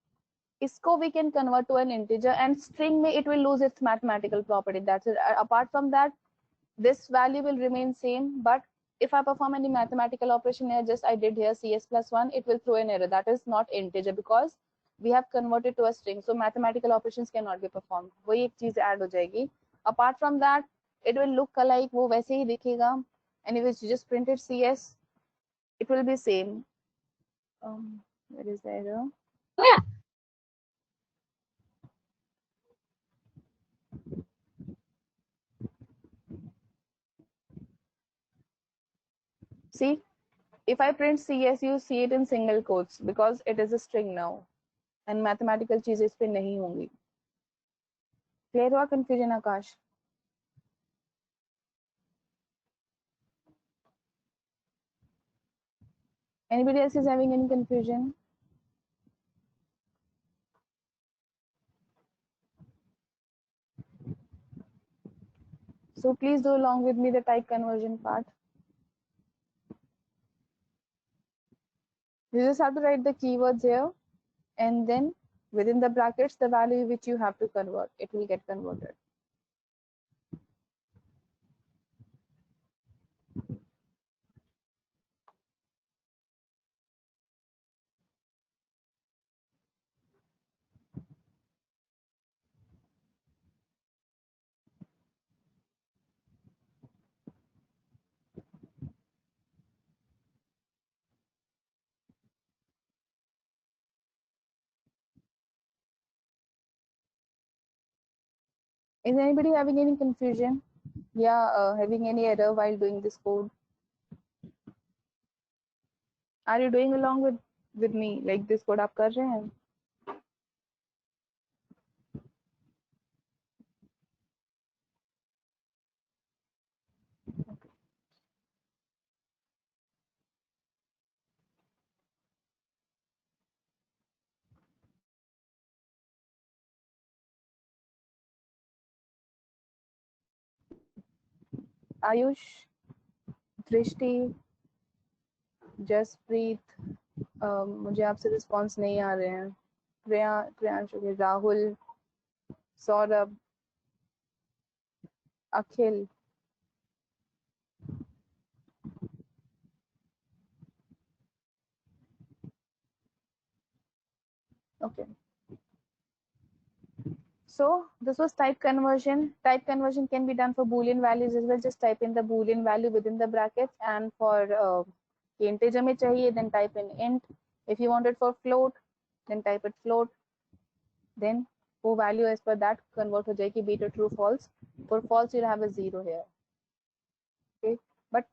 इसको we can convert to an integer, and string में it will lose its mathematical property. That's it. Apart from that, this value will remain same, but if I perform any mathematical operation here, just I did here CS plus 1, it will throw an error. That is not integer because we have converted to a string. So mathematical operations cannot be performed. वही एक चीज add हो जाएगी. Apart from that, it will look alike. वो वैसे ही दिखेगा. And if you just printed CS, it will be same. Where is the error? See, if I print CS, you see it in single quotes because it is a string now. And mathematical चीजें इस पे नहीं होंगी. Clear हुआ confusion Akash? Anybody else is having any confusion? So please do along with me the type conversion part. You just have to write the keywords here, and then within the brackets, the value which you have to convert, it will get converted. Is anybody having any confusion? Yeah, having any error while doing this code? Are you doing along with me? Like this code आप कर रहे हैं? आयुष, दृष्टि, जसप्रीत, मुझे आपसे response नहीं आ रहे हैं. प्रियांशु, राहुल, सौरभ, अखिल. Okay. So this was type conversion. Type conversion can be done for Boolean values as well. Just type in the Boolean value within the brackets, and for कि integer में चाहिए, then type in int. If you want it for float, then type it float. Then वो value as per that convert हो जाएगी, be to true false. For false you'll have a 0 here. Okay, but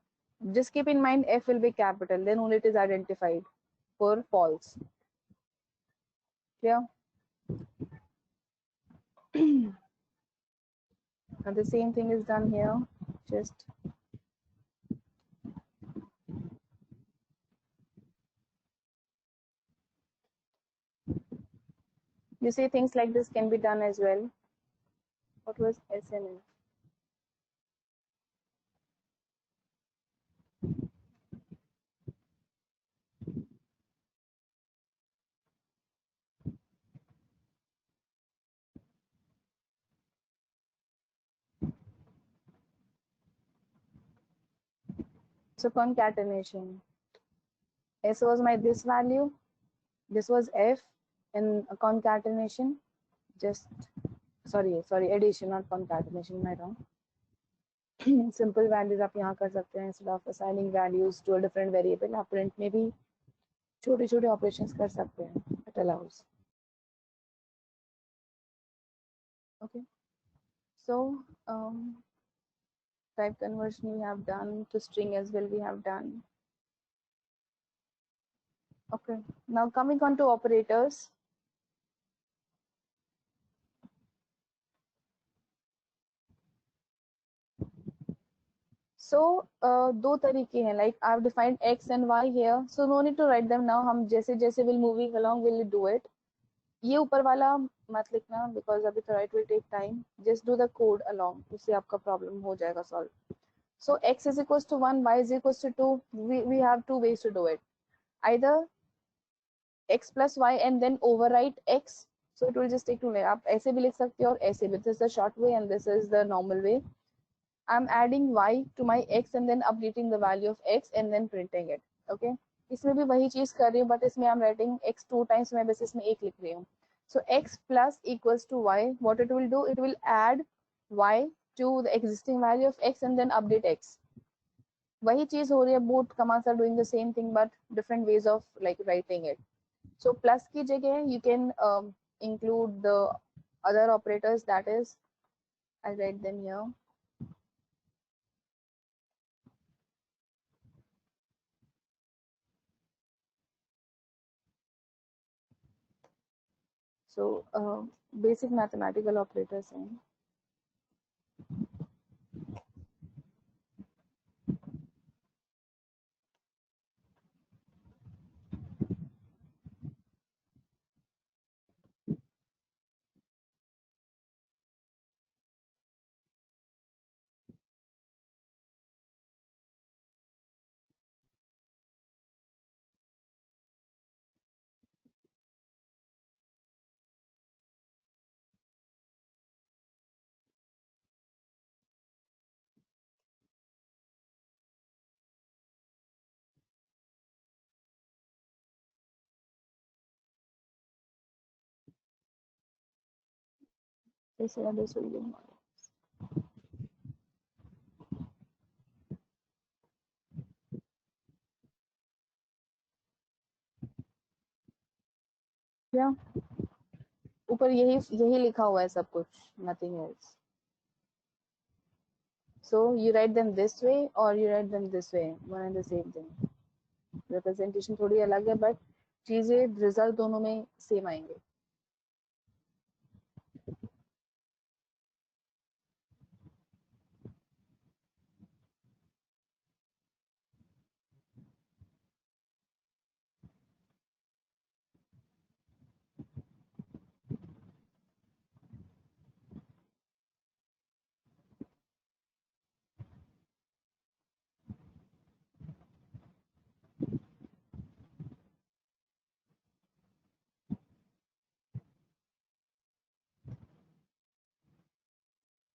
just keep in mind f will be capital, then only it is identified for false. Clear? And the same thing is done here. Just you see things like this can be done as well. What was SNF? So concatenation. S was my this value, this was F, and a concatenation, just sorry addition, not concatenation, my wrong. Simple values आप यहाँ कर सकते हैं, instead of assigning values to a different variable, आप print में भी छोटे-छोटे operations कर सकते हैं. It allows. Okay. So type conversion we have done, to string as well we have done. Okay. Now coming on to operators. So दो तरीके हैं, like I've defined x and y here, so no need to write them now. हम जैसे जैसे will moving along will do it. ये ऊपर वाला मत लिखना because अभी तो right will take time. Just do the code along, उससे आपका problem हो जाएगा solve. So x is equals to 1, y is equals to 2. We have two ways to do it. Either x plus y and then overwrite x. So it will just take 2 आप ऐसे भी लिख सकते हो और ऐसे भी. This is the short way and this is the normal way. I'm adding y to my x and then updating the value of x and then printing it. Okay. इसमें भी वही चीज कर रही हूँ, but इसमें I'm writing x 2 times, मैं बस इसमें एक लिख रही हूँ. So x plus equals to y. What it will do? It will add y to the existing value of x and then update x. वही चीज हो रही है. Both commands are doing the same thing, but different ways of like writing it. So plus की जगह you can include the other operators. That is, I write them here. So basic mathematical operators हैं. This will be more. Yeah. ऊपर यही लिखा हुआ है सब कुछ, nothing else. So you write them this way or you write them this way, one and the same thing. Representation थोड़ी अलग है, but चीजें result दोनों में same आएंगे.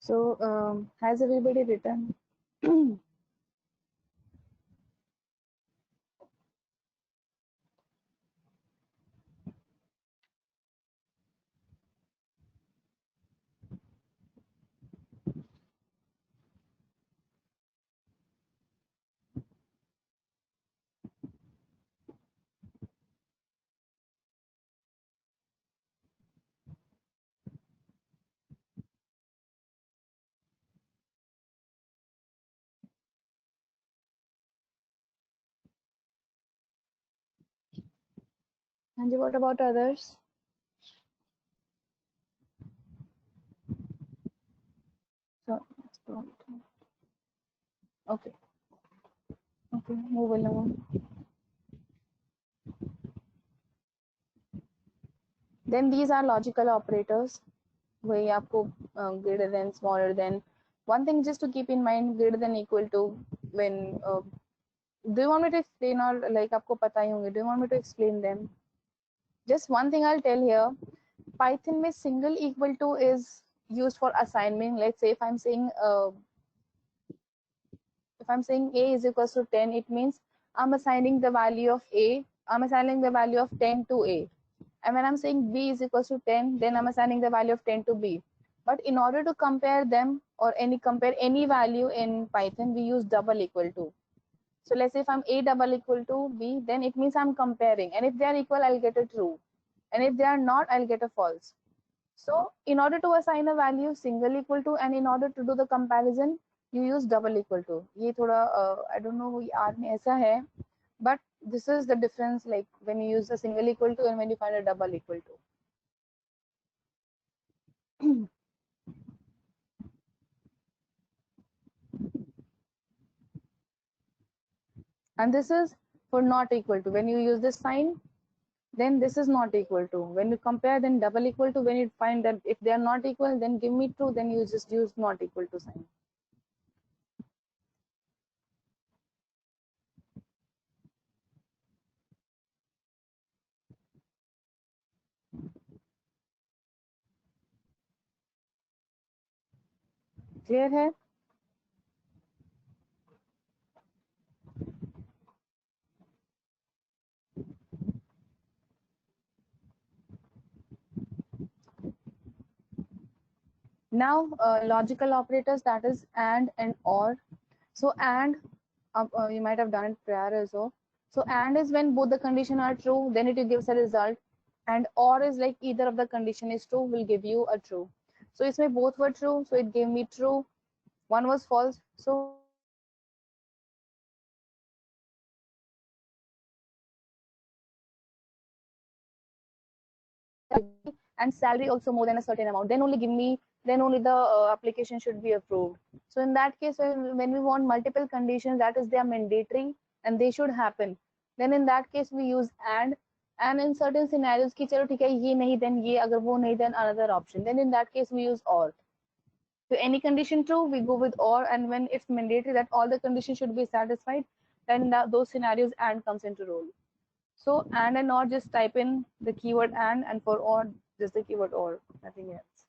So has everybody written? And what about others? So, okay. Okay, move along. Then these are logical operators. वही आपको greater than, smaller than. One thing just to keep in mind, greater than, equal to, when do you want me to explain, or like आपको पता ही होंगे, do you want me to explain them? Just one thing I'll tell here, Python में single equal to is used for assignment. Let's say if I'm saying A is equals to 10, it means I'm assigning the value of A, I'm assigning the value of 10 to A. And when I'm saying B is equals to 10, then I'm assigning the value of 10 to B. But in order to compare them, or compare any value in Python, we use double equal to. So let's say if I'm A double equal to B, then it means I'm comparing. And if they are equal, I'll get a true. And if they are not, I'll get a false. So in order to assign a value, single equal to, and in order to do the comparison, you use double equal to. ये थोड़ा I don't know R में ऐसा है, but this is the difference, like when you use a single equal to and when you find a double equal to. And this is for not equal to. When you use this sign, then this is not equal to. When you compare, then double equal to. When you find that if they are not equal, then give me true, then you just use not equal to sign. Clear है? Now logical operators, that is and or. So and you might have done it prior as well. So and is when both the condition are true, then it gives a result. And or is like either of the condition is true, will give you a true. So इसमें both were true, so it gave me true. One was false, so and salary also more than a certain amount, then only give me, then only the application should be approved. So in that case, when we want multiple conditions, that is, they are mandatory and they should happen, then in that case we use and in certain scenarios ki chalo theek hai ye nahi, then ye, agar wo nahi, then another option, then in that case we use or. So any condition true, we go with or, and when it's mandatory that all the conditions should be satisfied, then in those scenarios and comes into role. So and or, just type in the keyword and for or just the keyword or, nothing else.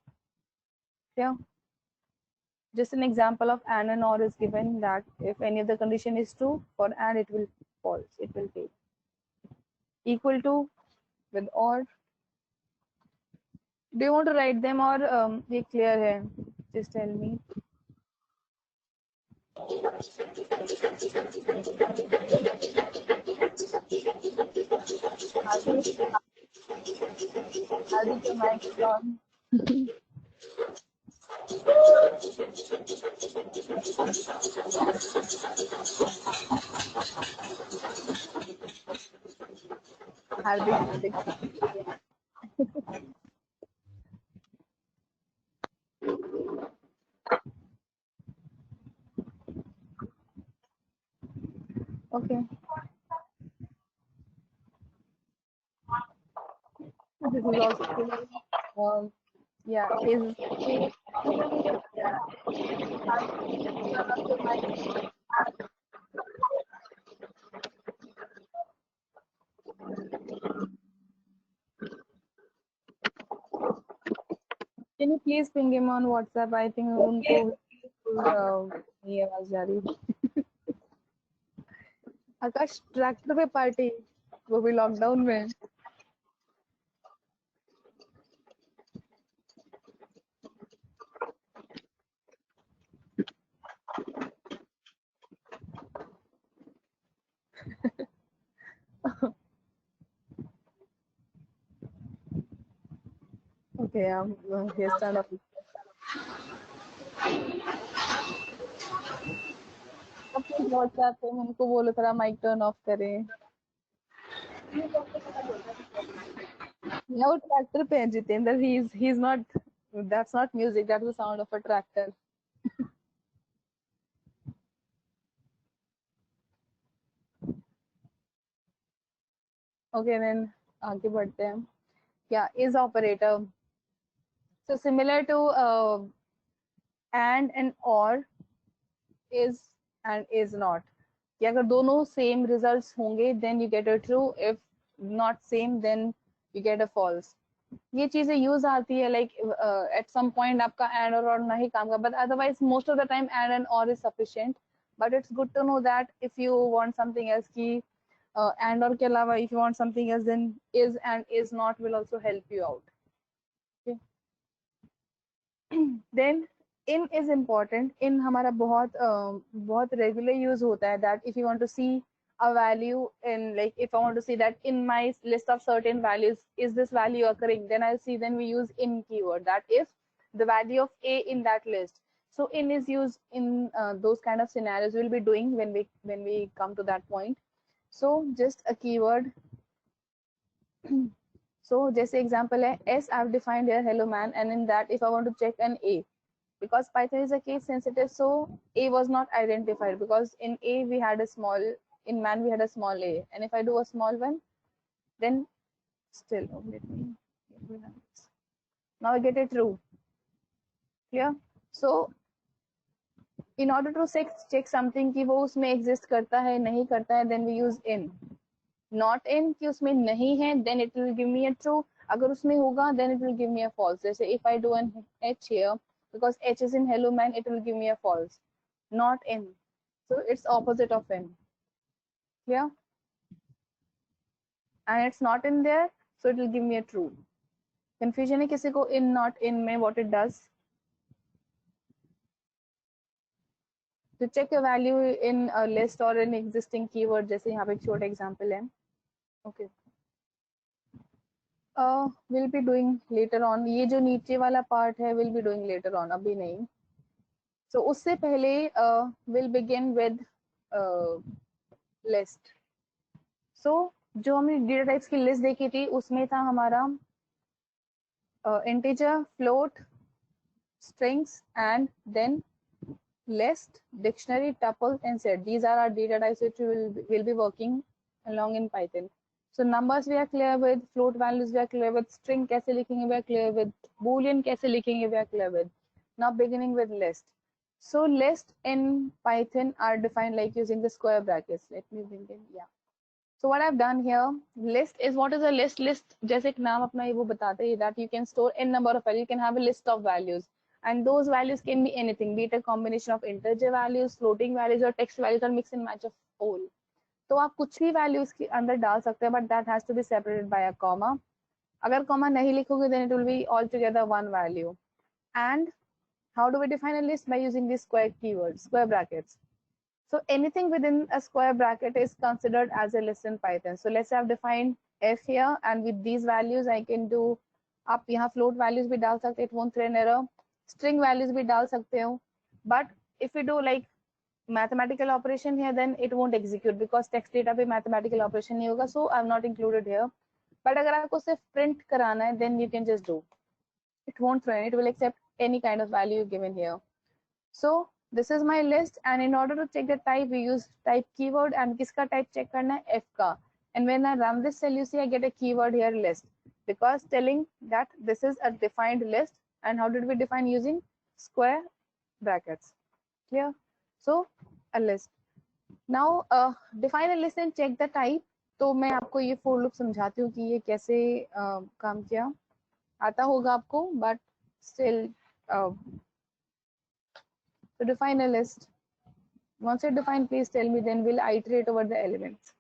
Yeah. Just an example of and or is given, that if any of the condition is true, for and it will false, it will fail. Equal to with or. Do you want to write them, or ye clear hai? Just tell me. Hardik, your mic is on. Hardik. Okay. This is also yeah, is yeah. Can you please ping him on WhatsApp? I think उनको ये आवाज जा रही है. आकाश, tractor पे party, वो भी lockdown में. Okay, here's stand up. WhatsApp पे उनको बोलो थोड़ा माइक टर्न ऑफ करें. Yeah, वो tractor पे है Jitendra. He's not. That's not music. That's the sound of a tractor. Okay, then आगे बढ़ते हैं. Yeah, is operator. So similar to and or, is and is not. कि अगर दोनों same results होंगे then you get a true. If not same then you get a false. ये चीजें use आती है like at some point आपका and or नहीं काम का, but otherwise most of the time and or is sufficient. But it's good to know that if you want something else कि and or के अलावा if you want something else then is and is not will also help you out. Okay. Then in is important. In हमारा बहुत regular use होता है that if you want to see a value in, like if I want to see that in my list of certain values is this value occurring, then I'll see, then we use in keyword, that if the value of a in that list. So in is used in those kind of scenarios we'll be doing when we come to that point. So just a keyword. So जैसे example है s I've defined here hello man, and in that if I want to check an a, because Python is a case sensitive, so a was not identified because in a we had a small, in man we had a small a, and if I do a small one, then still, oh, let me run this. Now I get it true. Clear? So in order to check something कि वो उसमें exist करता है नहीं करता है, then we use in. Not in कि उसमें नहीं है, then it will give me a true. अगर उसमें होगा then it will give me a false. जैसे if I do an h here, because h is in hello man, it will give me a false. Not in, so it's opposite of in. Clear? And it's not in there, so it will give me a true. Confusion है किसी को in not in में what it does? To check a value in a list or an existing keyword, जैसे यहाँ पे एक छोटा example है. Okay. We'll be doing later on. ये जो नीचे वाला part है we'll be doing later on, अभी नहीं. So उससे पहले we'll begin with list. So जो हमने data types की list देखी थी उसमें था हमारा integer, float, strings, and then list, dictionary, tuple, and set. These are our data types which we will be working along in Python. So numbers we are clear with, float values we are clear with, string कैसे लिखेंगे we are clear with, boolean कैसे लिखेंगे we are clear with. Now beginning with list. So list in Python are defined like using the square brackets. Let me bring in, yeah. So what I've done here, list is, what is a list? List जैसे एक नाम अपना ये वो बताते हैं that you can store n number of values. You can have a list of values, and those values can be anything, be it a combination of integer values, floating values, or text values, or mix and match of all. तो आप कुछ भी values के अंदर डाल सकते हैं, but that has to be separated by a comma. अगर comma नहीं लिखोगे then it will be altogether one value. And how do we define a list? By using these square keywords, square brackets. So anything within a square bracket is considered as a list in Python. So let's say I've defined f here, and with these values I can do, आप यहाँ float values भी डाल सकते, it won't throw an error. String values भी डाल सकते हो. But if we do like mathematical operation here, then it won't execute because text data पे mathematical operation नहीं होगा. So I've not included here. But अगर आपको सिर्फ print कराना है, then you can just do. It won't throw, it will accept any kind of value given here. So this is my list, and in order to check the type we use type keyword, and किसका type check करना है, f का. And when I run this cell, you see I get a keyword here, list, because telling that this is a defined list. And how did we define? Using square brackets. Clear? So a list. Now define a list and check the type. तो मैं आपको ये for loop समझाती हूँ कि ये कैसे काम किया. आता होगा आपको, but still to define a list. Once you define, please tell me, then we'll iterate over the elements.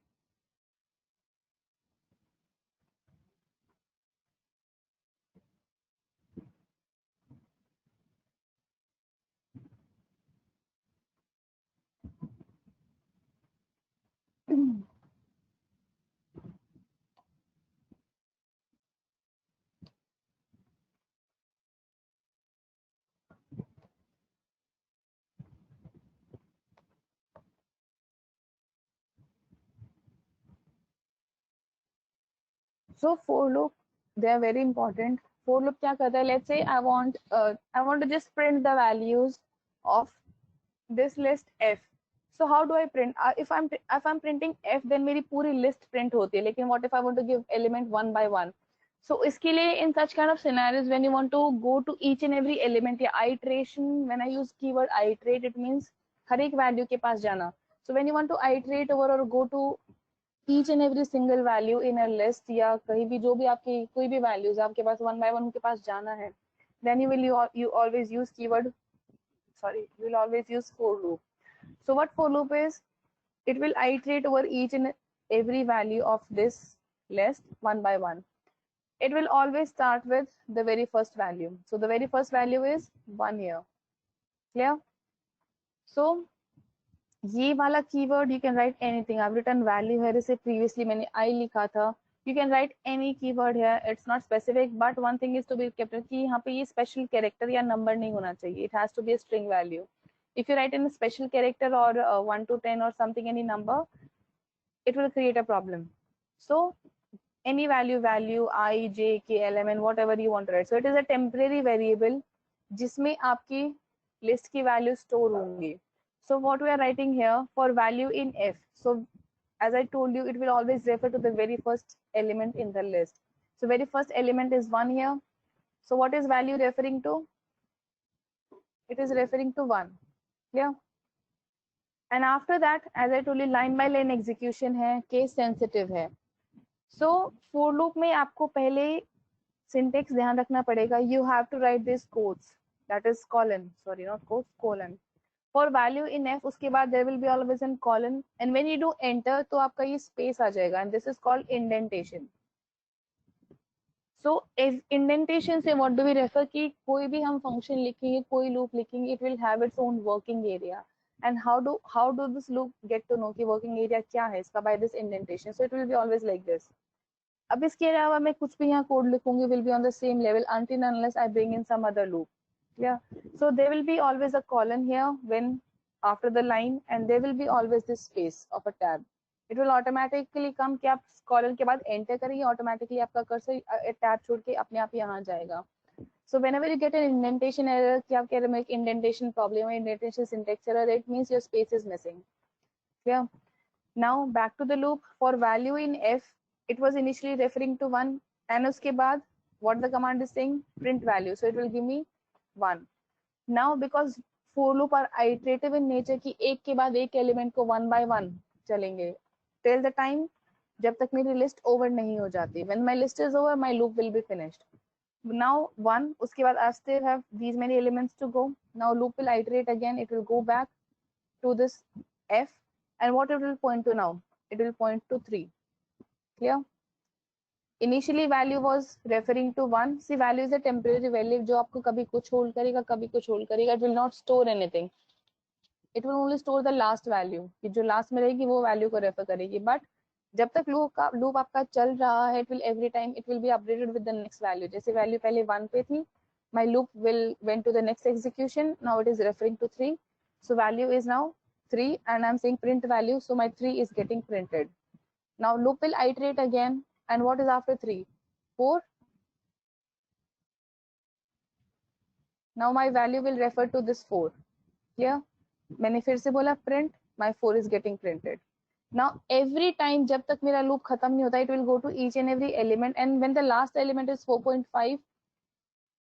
So for loop they are very important. For loop क्या करता है? Let's say I want to just print the values of this list f. So how do I print? If I'm printing f, then मेरी पूरी list print होती है. लेकिन what if I want to give element one by one? So इसके लिए in such kind of scenarios, when you want to go to each and every element या iteration, when I use keyword iterate, it means हर एक value के पास जाना. So when you want to iterate over or go to each and every single value in a list या कहीं भी जो भी आपकी कोई भी values आपके पास one by one के पास जाना है, then you always use keyword, you will always use for loop. So what for loop is, it will iterate over each and every value of this list one by one. It will always start with the very first value. So the very first value is 1 here. Clear? So ये वाला keyword you can write anything. I've written value here. इसे previously मैंने I लिखा था. You can write any keyword here. It's not specific, but one thing is to be kept कि यहाँ पे ये special character या number नहीं होना चाहिए. It has to be a string value. If you write in a special character or 1 to 10 or something, any number, it will create a problem. So any value, I, j, k, element, whatever you want to write. So it is a temporary variable जिसमें आपकी list की value store होंगी. So what we are writing here for value in f. So as I told you, it will always refer to the very first element in the list. So very first element is 1 here. So what is value referring to? It is referring to 1. Yeah. And after that, as I told you, line by line execution है, case sensitive है. So for loop में आपको पहले syntax ध्यान रखना पड़ेगा. You have to write this quotes, that is colon, sorry, not quotes, colon. For value in f, उसके बाद there will be always a colon, and when you do enter तो आपका ये space आ जाएगा, and this is called indentation. So if indentation से what do we refer कि कोई भी हम function लिखेंगे, कोई loop लिखेंगे, it will have its own working area. And how do this loop get to know कि working area क्या है इसका? By this indentation. So it will be always like this. अब इसके अलावा मैं कुछ भी यहाँ कोड लिखूंगी will be on the same level until unless I bring in some other loop. Yeah. So there will be always a colon here when after the line, and there will be always this space of a tab. It will automatically come कि आप colon के बाद enter करेंगे, automatically आपका cursor tab छोड़ के अपने आप यहाँ जाएगा. So whenever you get an indentation error, कि आप कह रहे हैं indentation problem or indentation syntax error, it means your space is missing. Yeah. Now back to the loop. For value in f, it was initially referring to 1, and उसके बाद what the command is saying, print value. So it will give me 1. Now because for loop are iterative in nature कि एक के बाद एक element को 1 by 1 चलेंगे till the time जब तक मेरी list over नहीं हो जाती. When my list is over, my loop will be finished. Now 1, उसके बाद I still have these many elements to go. Now loop will iterate again. It will go back to this f, and what it will point to now? It will point to 3. Clear? Initially value was referring to 1. See, value is a temporary value जो आपको कभी कुछ hold करेगा, कभी कुछ hold करेगा. It will not store anything. It will only store the last value. कि जो last में रहेगी वो value को refer करेगी. But जब तक loop आपका चल रहा है, it will every time it will be updated with the next value. जैसे value पहले 1 पे थी, my loop will went to the next execution. Now it is referring to 3. So value is now 3, and I'm saying print value. So my 3 is getting printed. Now loop will iterate again. And what is after 3? 4. Now my value will refer to this 4. Here, मैंने फिर से बोला print, my 4 is getting printed. Now every time जब तक मेरा loop खत्म नहीं होता, it will go to each and every element, and when the last element is 4.5,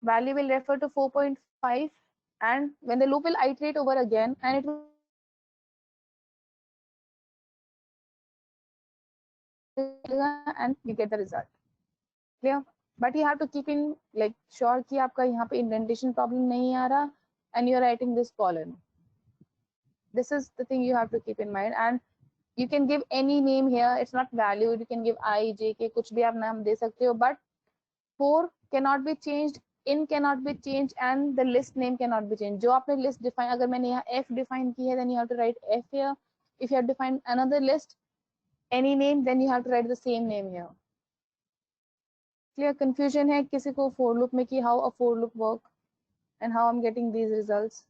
value will refer to 4.5, and when the loop will iterate over again, and it will and you get the result. Clear? But you have to keep in like sure कि आपका यहाँ पे indentation problem नहीं आ रहा, and you're writing this colon. This is the thing you have to keep in mind. And you can give any name here. It's not valued. You can give I, J, K, कुछ भी आप नाम दे सकते हो. But 4 cannot be changed, in cannot be changed, and the list name cannot be changed. जो आपने list define, अगर मैंने यहाँ F define की है, then you have to write F here. If you have defined another list, any name, then you have to write the same name here. Clear? Confusion है किसी को for loop में कि how a for loop work and how I'm getting these results?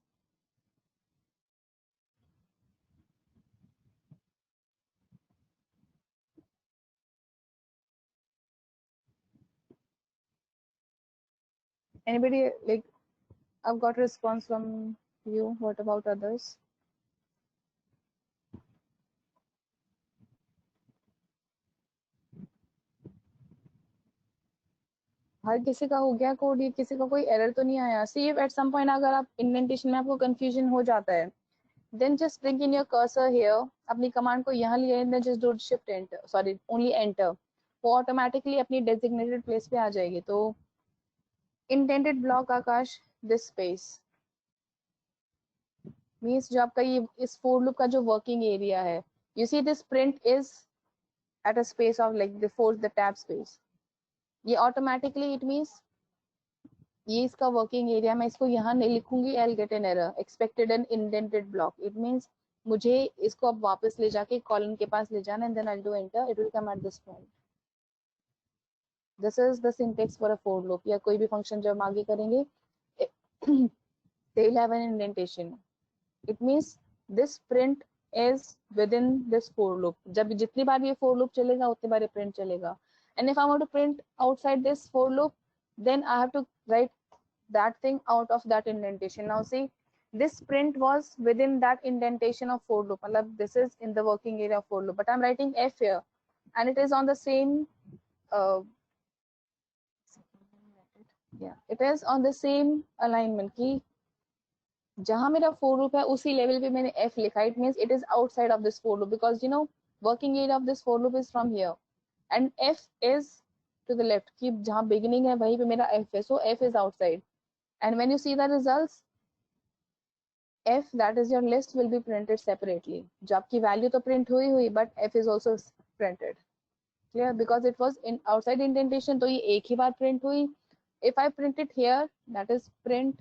Anybody, like, I've got a response from you. What about others? हर किसी का हो गया code, ये किसी का कोई एरर तो नहीं आया? सी एट सम पॉइंट अगर आप इंडेंटेशन में आपको कंफ्यूजन हो जाता है, then just bring in your cursor here, अपनी कमांड को यहाँ लिए, then just do shift enter, sorry only enter, वो ऑटोमेटिकली अपनी डेजिग्नेटेड प्लेस पे आ जाएगी. तो intended block Akash, this space means जो आपका ये इस फोर लूप का जो वर्किंग एरिया है, you see this print is at a space of like the force the tab space, ये ऑटोमेटिकली इट मीन्स ये इसका वर्किंग एरिया. मैं इसको यहाँ नहीं लिखूंगी, I will get an error, expected an indented block. It means मुझे इसको अब वापस ले जाके कॉलम के पास ले जाना, and then I will do enter, it will come at this point. This is the syntax for a for loop, या कोई भी फंक्शन जब हम आगे करेंगे they will have an indentation. It means this print is within this for loop. जब जितनी बार ये for loop चलेगा उतनी बार ये print चलेगा. And if I want to print outside this for loop, then I have to write that thing out of that indentation. Now see, this print was within that indentation of for loop. मतलब this is in the working area of for loop, but I'm writing f here, and it is on the same it is on the same alignment की जहां मेरा for loop है उसी level पे मैंने f लिखा. It means it is outside of this for loop, because you know working area of this for loop is from here and f is to the left कि जहां beginning है वहीं पे मेरा f है, so f is outside. And when you see the results, f, that is your list, will be printed separately. जो आपकी value तो print हुई but f is also printed. Clear? Because it was in outside indentation, तो ये एक ही बार print हुई. If I print it here, that is print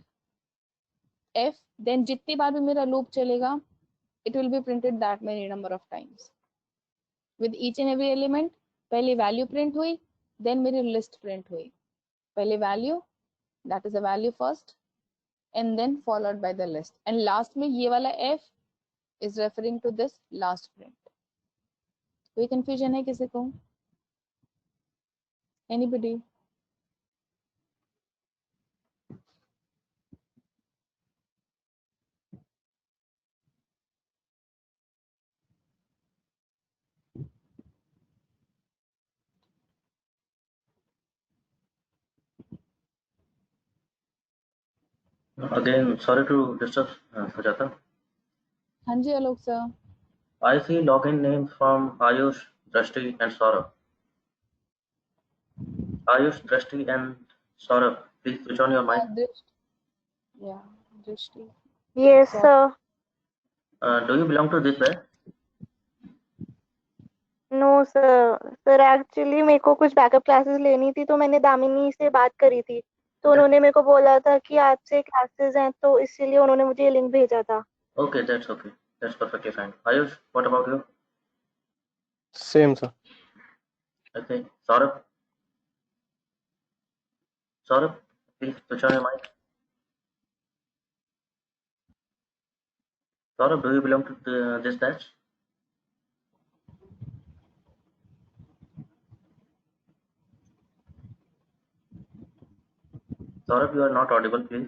f, then जितनी बार भी मेरा loop चलेगा, it will be printed that many number of times. With each and every element, पहले value print हुई, then मेरी list print हुई. पहले value, that is the value first, and then followed by the list. And last में ये वाला f is referring to this last print. कोई confusion है किसी को? Anybody? Again, sorry to disturb, Sujata. हाँ जी आलोक sir. I see login names from Ayush, Drashti, and Saurabh. Ayush, Drashti, and Saurabh, please switch on your mic. Yeah, Drishti. Yes, sir. Do you belong to this batch? No sir actually मेरे को कुछ backup classes लेनी थी, तो मैंने दामिनी से बात करी थी, तो उन्होंने मेरे को बोला था कि आज से क्लासेस हैं, तो इसीलिए उन्होंने मुझे ये लिंक भेजा था. Okay, that's perfectly fine. Ayush, what about you? Same, sir. Okay, Saurabh, please switch on your mic. Saurabh, do you belong to this batch? Saurabh, you are not audible, please.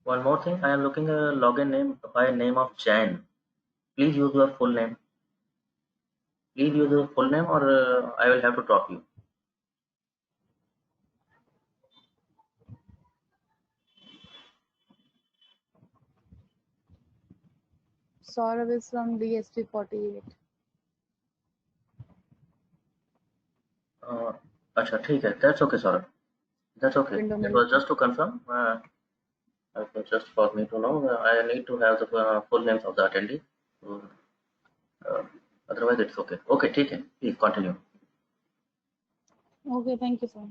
One more thing, I am looking at a login name by name of Jan. Please use your full name. Please use your full name, or I will have to drop you. Saurabh is from DSP 48. अच्छा ठीक है, that's okay, Saurabh. That's okay. Window It menu. was just to confirm. It was just for me to know. I need to have the full names of the attendee. Otherwise, it's okay. Okay, ठीक है. Please continue. Okay, thank you, sir.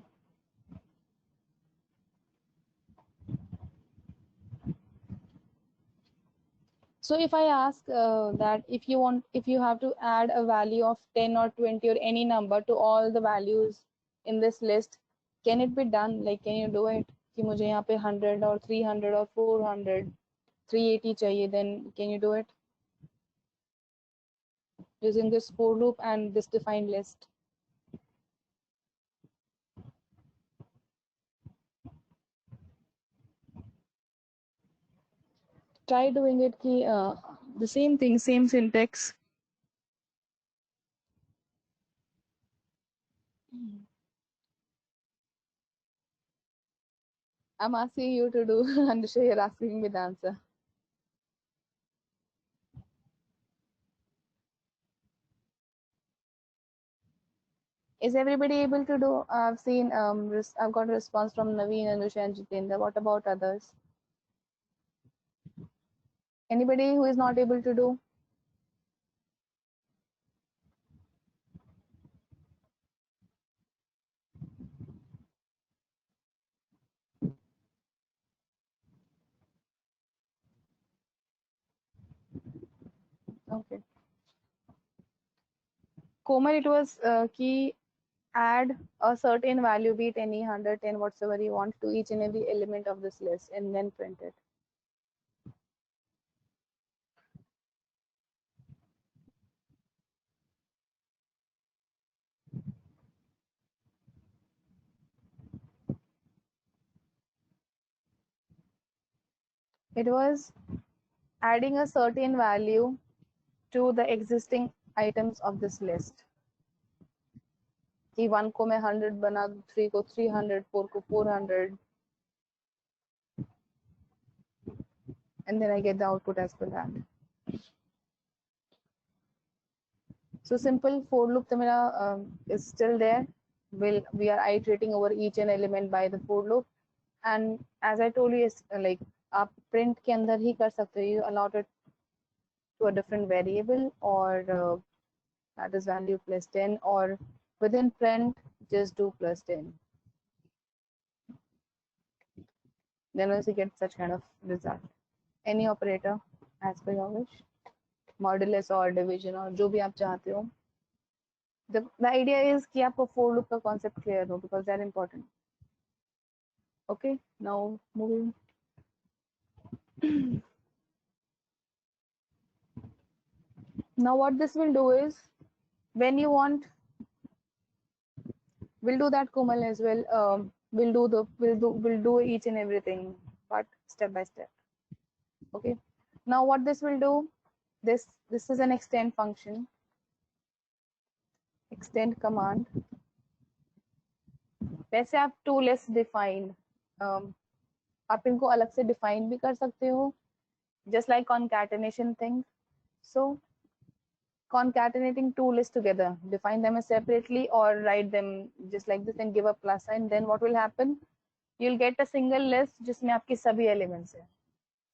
So if I ask that if you have to add a value of 10 or 20 or any number to all the values in this list, Can it be done? Like, can you do it? कि मुझे यहाँ पे 100 or 300 or 400, 380 चाहिए, then can you do it? Using this for loop and this defined list. Try doing it कि the same thing, same syntax. I'm asking you to do, Anusha, you're asking me the answer. Is everybody able to do? I've seen, I've got a response from Naveen, Anusha, and Jitendra. What about others? Anybody who is not able to do? Okay. Komal, it was key add a certain value, be it any 110, whatsoever you want, to each and every element of this list and then print it. It was adding a certain value to the existing items of this list. कि 1 को मैं 100 बना दूं, 3 को 300, 4 को 400, and then I get the output as per that. So simple for loop तो मेरा is still there. We are iterating over each and element by the for loop, and as I told you, is like आप print के अंदर ही कर सकते हो. You allot it to a different variable, or that is value plus 10, or within print just do plus 10. Then also get such kind of result. Any operator as per your wish, modulus or division or जो भी आप चाहते हो. The idea is कि आपको for loop का concept clear हो, because that important. Okay, now moving. Now what this will do is, when you want, we'll do that Komal as well. We'll do each and everything, but step by step. Okay. Now what this will do, this is an extend function. Extend command. वैसे आप to less defined, आप इनको अलग से define भी कर सकते हो, just like concatenation thing. So concatenating two lists together, define them as separately or write them just like this and give a plus sign, then what will happen, you'll get a single list जिसमें आपके सभी elements है.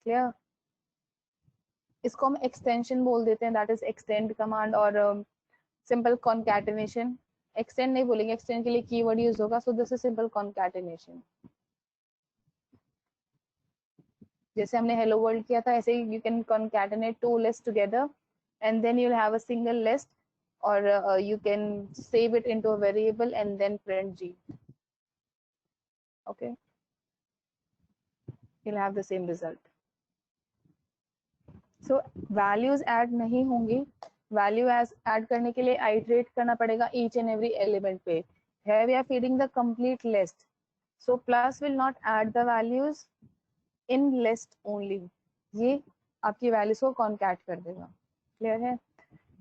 Clear? इसको हम extension बोल देते हैं, that is extend command or simple concatenation. Extend नहीं बोलेंगे, extend के लिए keyword use होगा, so this is simple concatenation. जैसे हमने hello world किया था, ऐसे ही you can concatenate two lists together and then you'll have a single list, or you can save it into a variable and then print G. Okay, you'll have the same result. So values add नहीं होंगी, value as add करने के लिए iterate करना पड़ेगा each and every element पे. Here we are feeding the complete list, so plus will not add the values in list only. ये आपकी values को concat कर देगा. Clear है?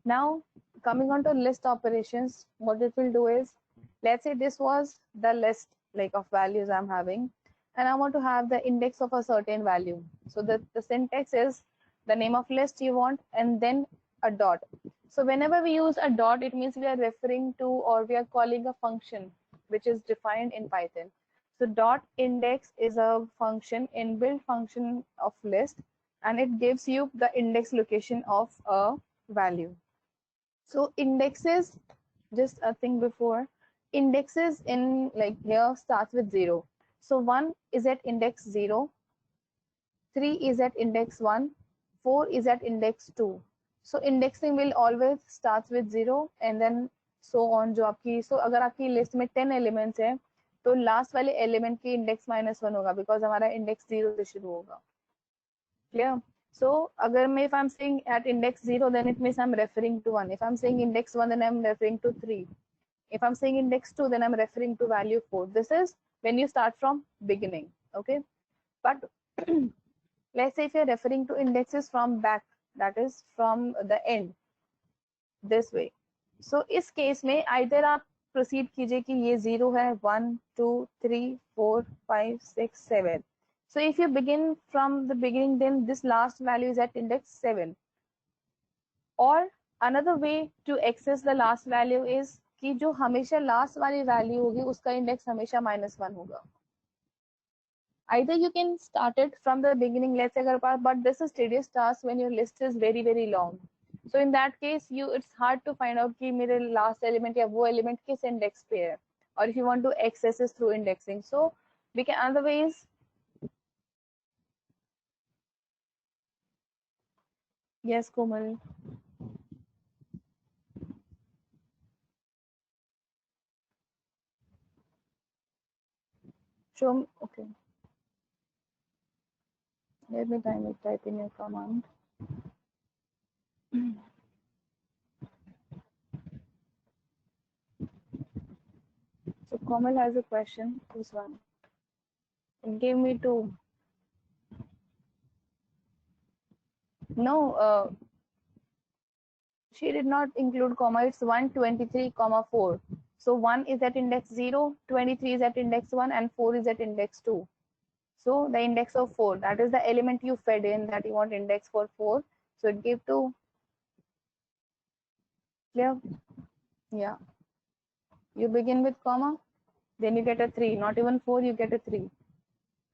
Now coming on to list operations, what it will do is, let's say this was the list like of values I'm having, and I want to have the index of a certain value. So the syntax is the name of list you want and then a dot. So whenever we use a dot, it means we are referring to or we are calling a function which is defined in Python. So dot index is a function, inbuilt function of list, and it gives you the index location of a value. So indexes, just a thing before, indexes in like here starts with 0. So 1 is at index 0, 3 is at index 1, 4 is at index 2. So indexing will always starts with 0 and then so on. जो आपकी, so अगर आपकी list में 10 elements है, तो last वाले element की index -1 होगा बिकॉज हमारा इंडेक्स 0 से शुरू होगा. क्लियर? So अगर मैं if I'm saying at index 0 then it means I'm referring to 1. If I'm saying index 1 then I'm referring to 3. If I'm saying index 2 then I'm referring to value 4. This is when you start from beginning. Okay, but let's say if you're referring to indexes from back, that is from the end, this way. So इस case में either आप proceed कीजिए कि ये 0 है, 1 2 3 4 5 6 7. So if you begin from the beginning, then this last value is at index 7. Or another way to access the last value is कि जो हमेशा last वाली value होगी उसका index हमेशा -1 होगा. Either you can start it from the beginning, let's say अगर but this is tedious task when your list is very long. So in that case, it's hard to find out कि मेरे last element या वो element किस index पे है. Or if you want to access this through indexing, so we can another way is yes, Komal. Show me, okay. Let me type in your command. So Komal has a question. This one. It gave me 2. No, she did not include comma. It's 123, 4. So 1 is at index 0, 23 is at index 1, and 4 is at index 2. So the index of 4, that is the element you fed in that you want index for 4. So it gave 2. Clear? Yeah. You begin with comma, then you get a 3. Not even 4, you get a 3.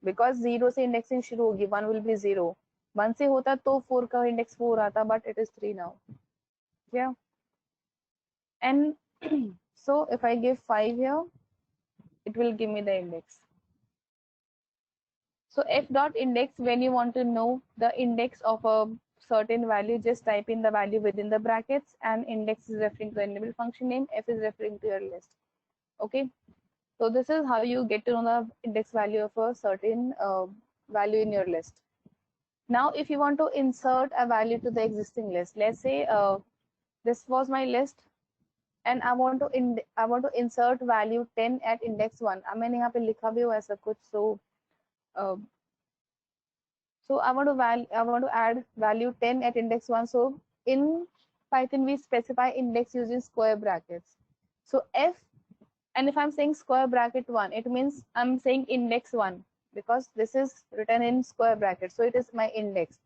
Because 0 से indexing शुरू होगी, 1 will be 0. 1 से होता तो 4 का index 4 आता, but it is 3 now. Yeah. And so if I give 5 here, it will give me the index. So f dot index, when you want to know the index of a certain value, just type in the value within the brackets, and index is referring to the inbuilt function name, f is referring to your list. Okay, so this is how you get to know the index value of a certain value in your list. Now if you want to insert a value to the existing list, let's say this was my list and I want to insert value 10 at index 1. अब मैंने यहाँ पे लिखा भी हो ऐसा कुछ, so I want to add value 10 at index 1. So in Python we specify index using square brackets. So f, and if I'm saying square bracket 1, it means I'm saying index 1 because this is written in square brackets, so it is my index.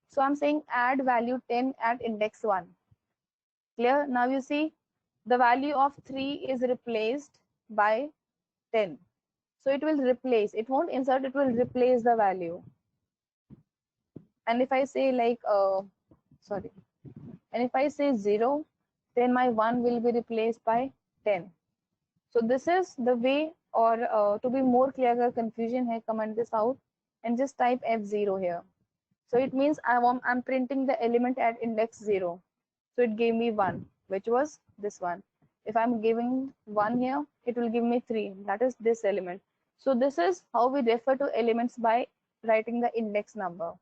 So I'm saying add value 10 at index 1. Clear? Now you see the value of 3 is replaced by 10. So it will replace, it won't insert, it will replace the value. And if I say like, and if I say 0, then my 1 will be replaced by 10. So this is the way, or to be more clear, agar confusion hai, comment this out and just type F0 here. So it means I'm printing the element at index 0. So it gave me 1, which was this one. If I'm giving 1 here, it will give me 3, that is this element. So this is how we refer to elements by writing the index number.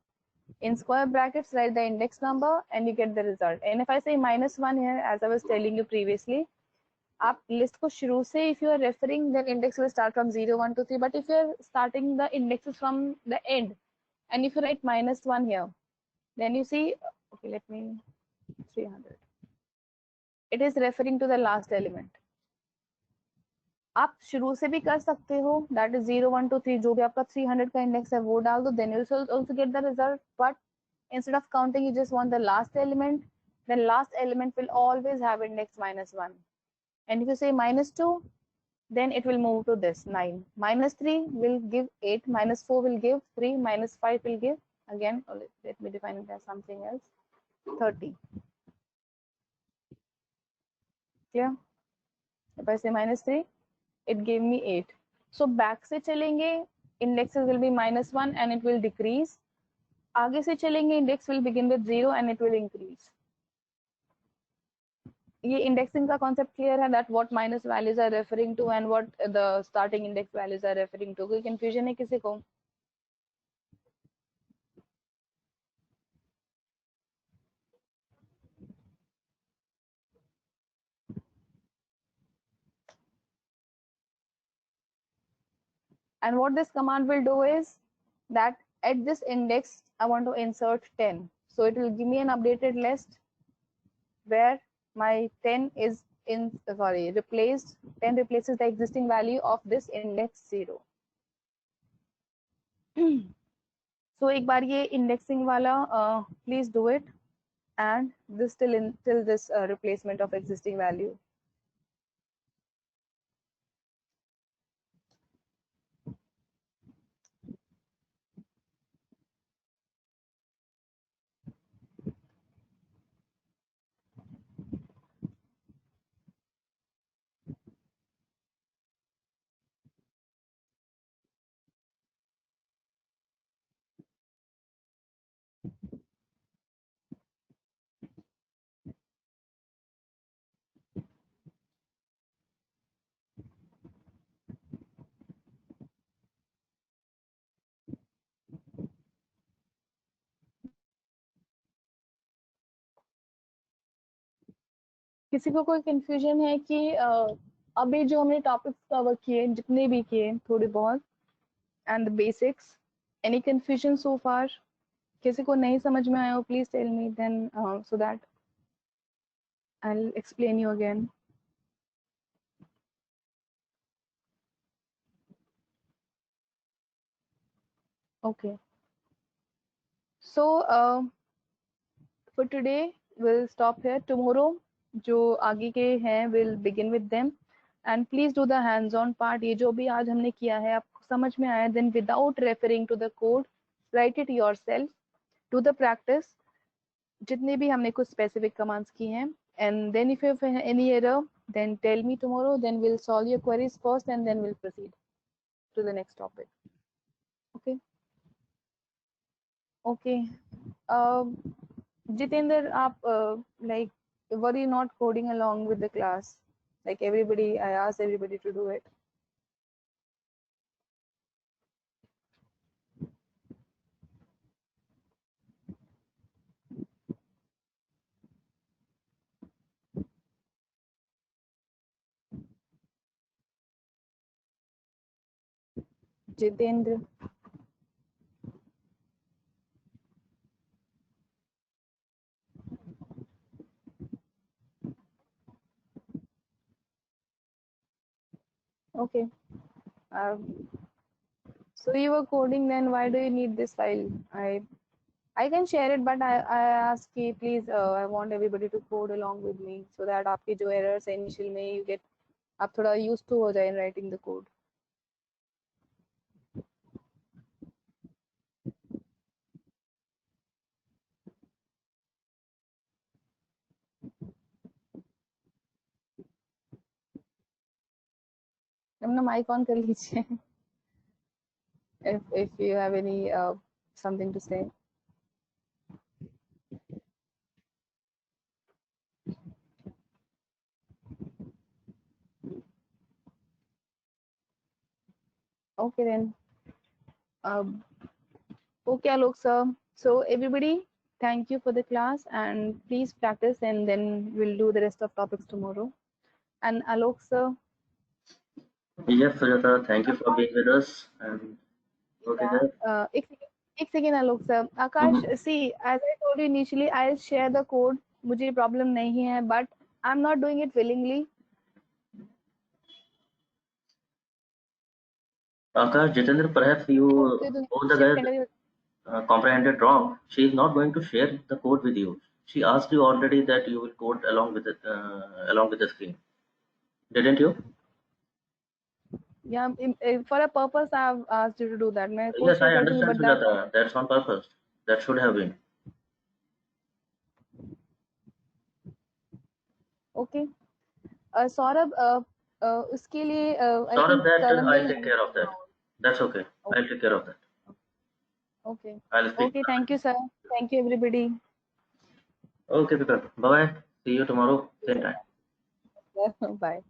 In square brackets, write the index number and you get the result. And if I say -1 here, as I was telling you previously, आप list को शुरू से, if you are referring, then index will start from 0, 1, 2, 3. But if you are starting the indexes from the end, and if you write -1 here, then you see, okay, let me 300. It is referring to the last element. आप शुरू से भी कर सकते हो, that is 0, 1, 2, 3, जो भी आपका 300 का इंडेक्स है वो डाल दो, then you will also get the result. But instead of counting, you just want the last element. Then last element will always have index -1. And if you say -2, then it will move to this 9. -3 will give 8, -4 will give 3, -5 will give, again, let me define it as something else, 30. Clear? If I say -3, it gave me 8. So back से चलेंगे, indexes will be -1 and it will decrease. आगे से चलेंगे, index will begin with 0 and it will increase. ये indexing का concept clear है, that what minus values are referring to and what the starting index values are referring to? कोई confusion है किसी को? And what this command will do is that at this index, I want to insert 10. So it will give me an updated list where my 10 is replaced. 10 replaces the existing value of this index 0. So एक बार ये indexing वाला please do it, and this till this replacement of existing value. किसी को कोई confusion है कि अभी जो हमने टॉपिक्स कवर किए, जितने भी किए थोड़े बहुत, and the basics, any confusion so far? किसी को नहीं समझ में आया हो, please tell me, then so that I will explain you again. Okay, so for today we'll stop here. Tomorrow जो आगे के हैं we'll begin with them, and please do the hands-on part. ये जो भी आज हमने किया है आपको समझ में आया, then without referring to the code, write it yourself, do the practice. जितने भी हमने कुछ specific commands की हैं, and then if you have any error, then tell me tomorrow. Then we'll solve your queries first, and then we'll proceed to the next topic. Okay. Okay. Jitendra, like, were you not coding along with the class? Like everybody, I asked everybody to do it. Jitendra. Okay. So you were coding, then why do you need this file? I can share it, but I ask कि please, I want everybody to code along with me so that आपके जो errors है initial में you get, आप थोड़ा used to हो जाए in writing the code. अपना mic on कर लीजिए. If you have any something to say. Okay then. Okay, Alok sir. So everybody, thank you for the class, and please practice, and then we'll do the rest of topics tomorrow. And Alok sir. Yes, Sujata, thank you for being with us. And okay, Yeah. एक second Alok sir. Akash, see, as I told you initially, I'll share the code. मुझे problem नहीं है, but I'm not doing it willingly. Akash, Jitendra, perhaps you both the guys comprehended wrong. She is not going to share the code with you. She asked you already that you will code along with the screen. Didn't you? Yeah, for a purpose I've asked you to do that. Yes, I understand, Sujata. That's on purpose. That should have been. Okay. Saurabh, उसके लिए Saurabh, that I'll take care of that. That's okay. I'll take care of that. Okay. I'll speak. Okay, thank you, sir. Thank you, everybody. Okay, Vikram. Bye-bye. See you tomorrow, same time. Bye.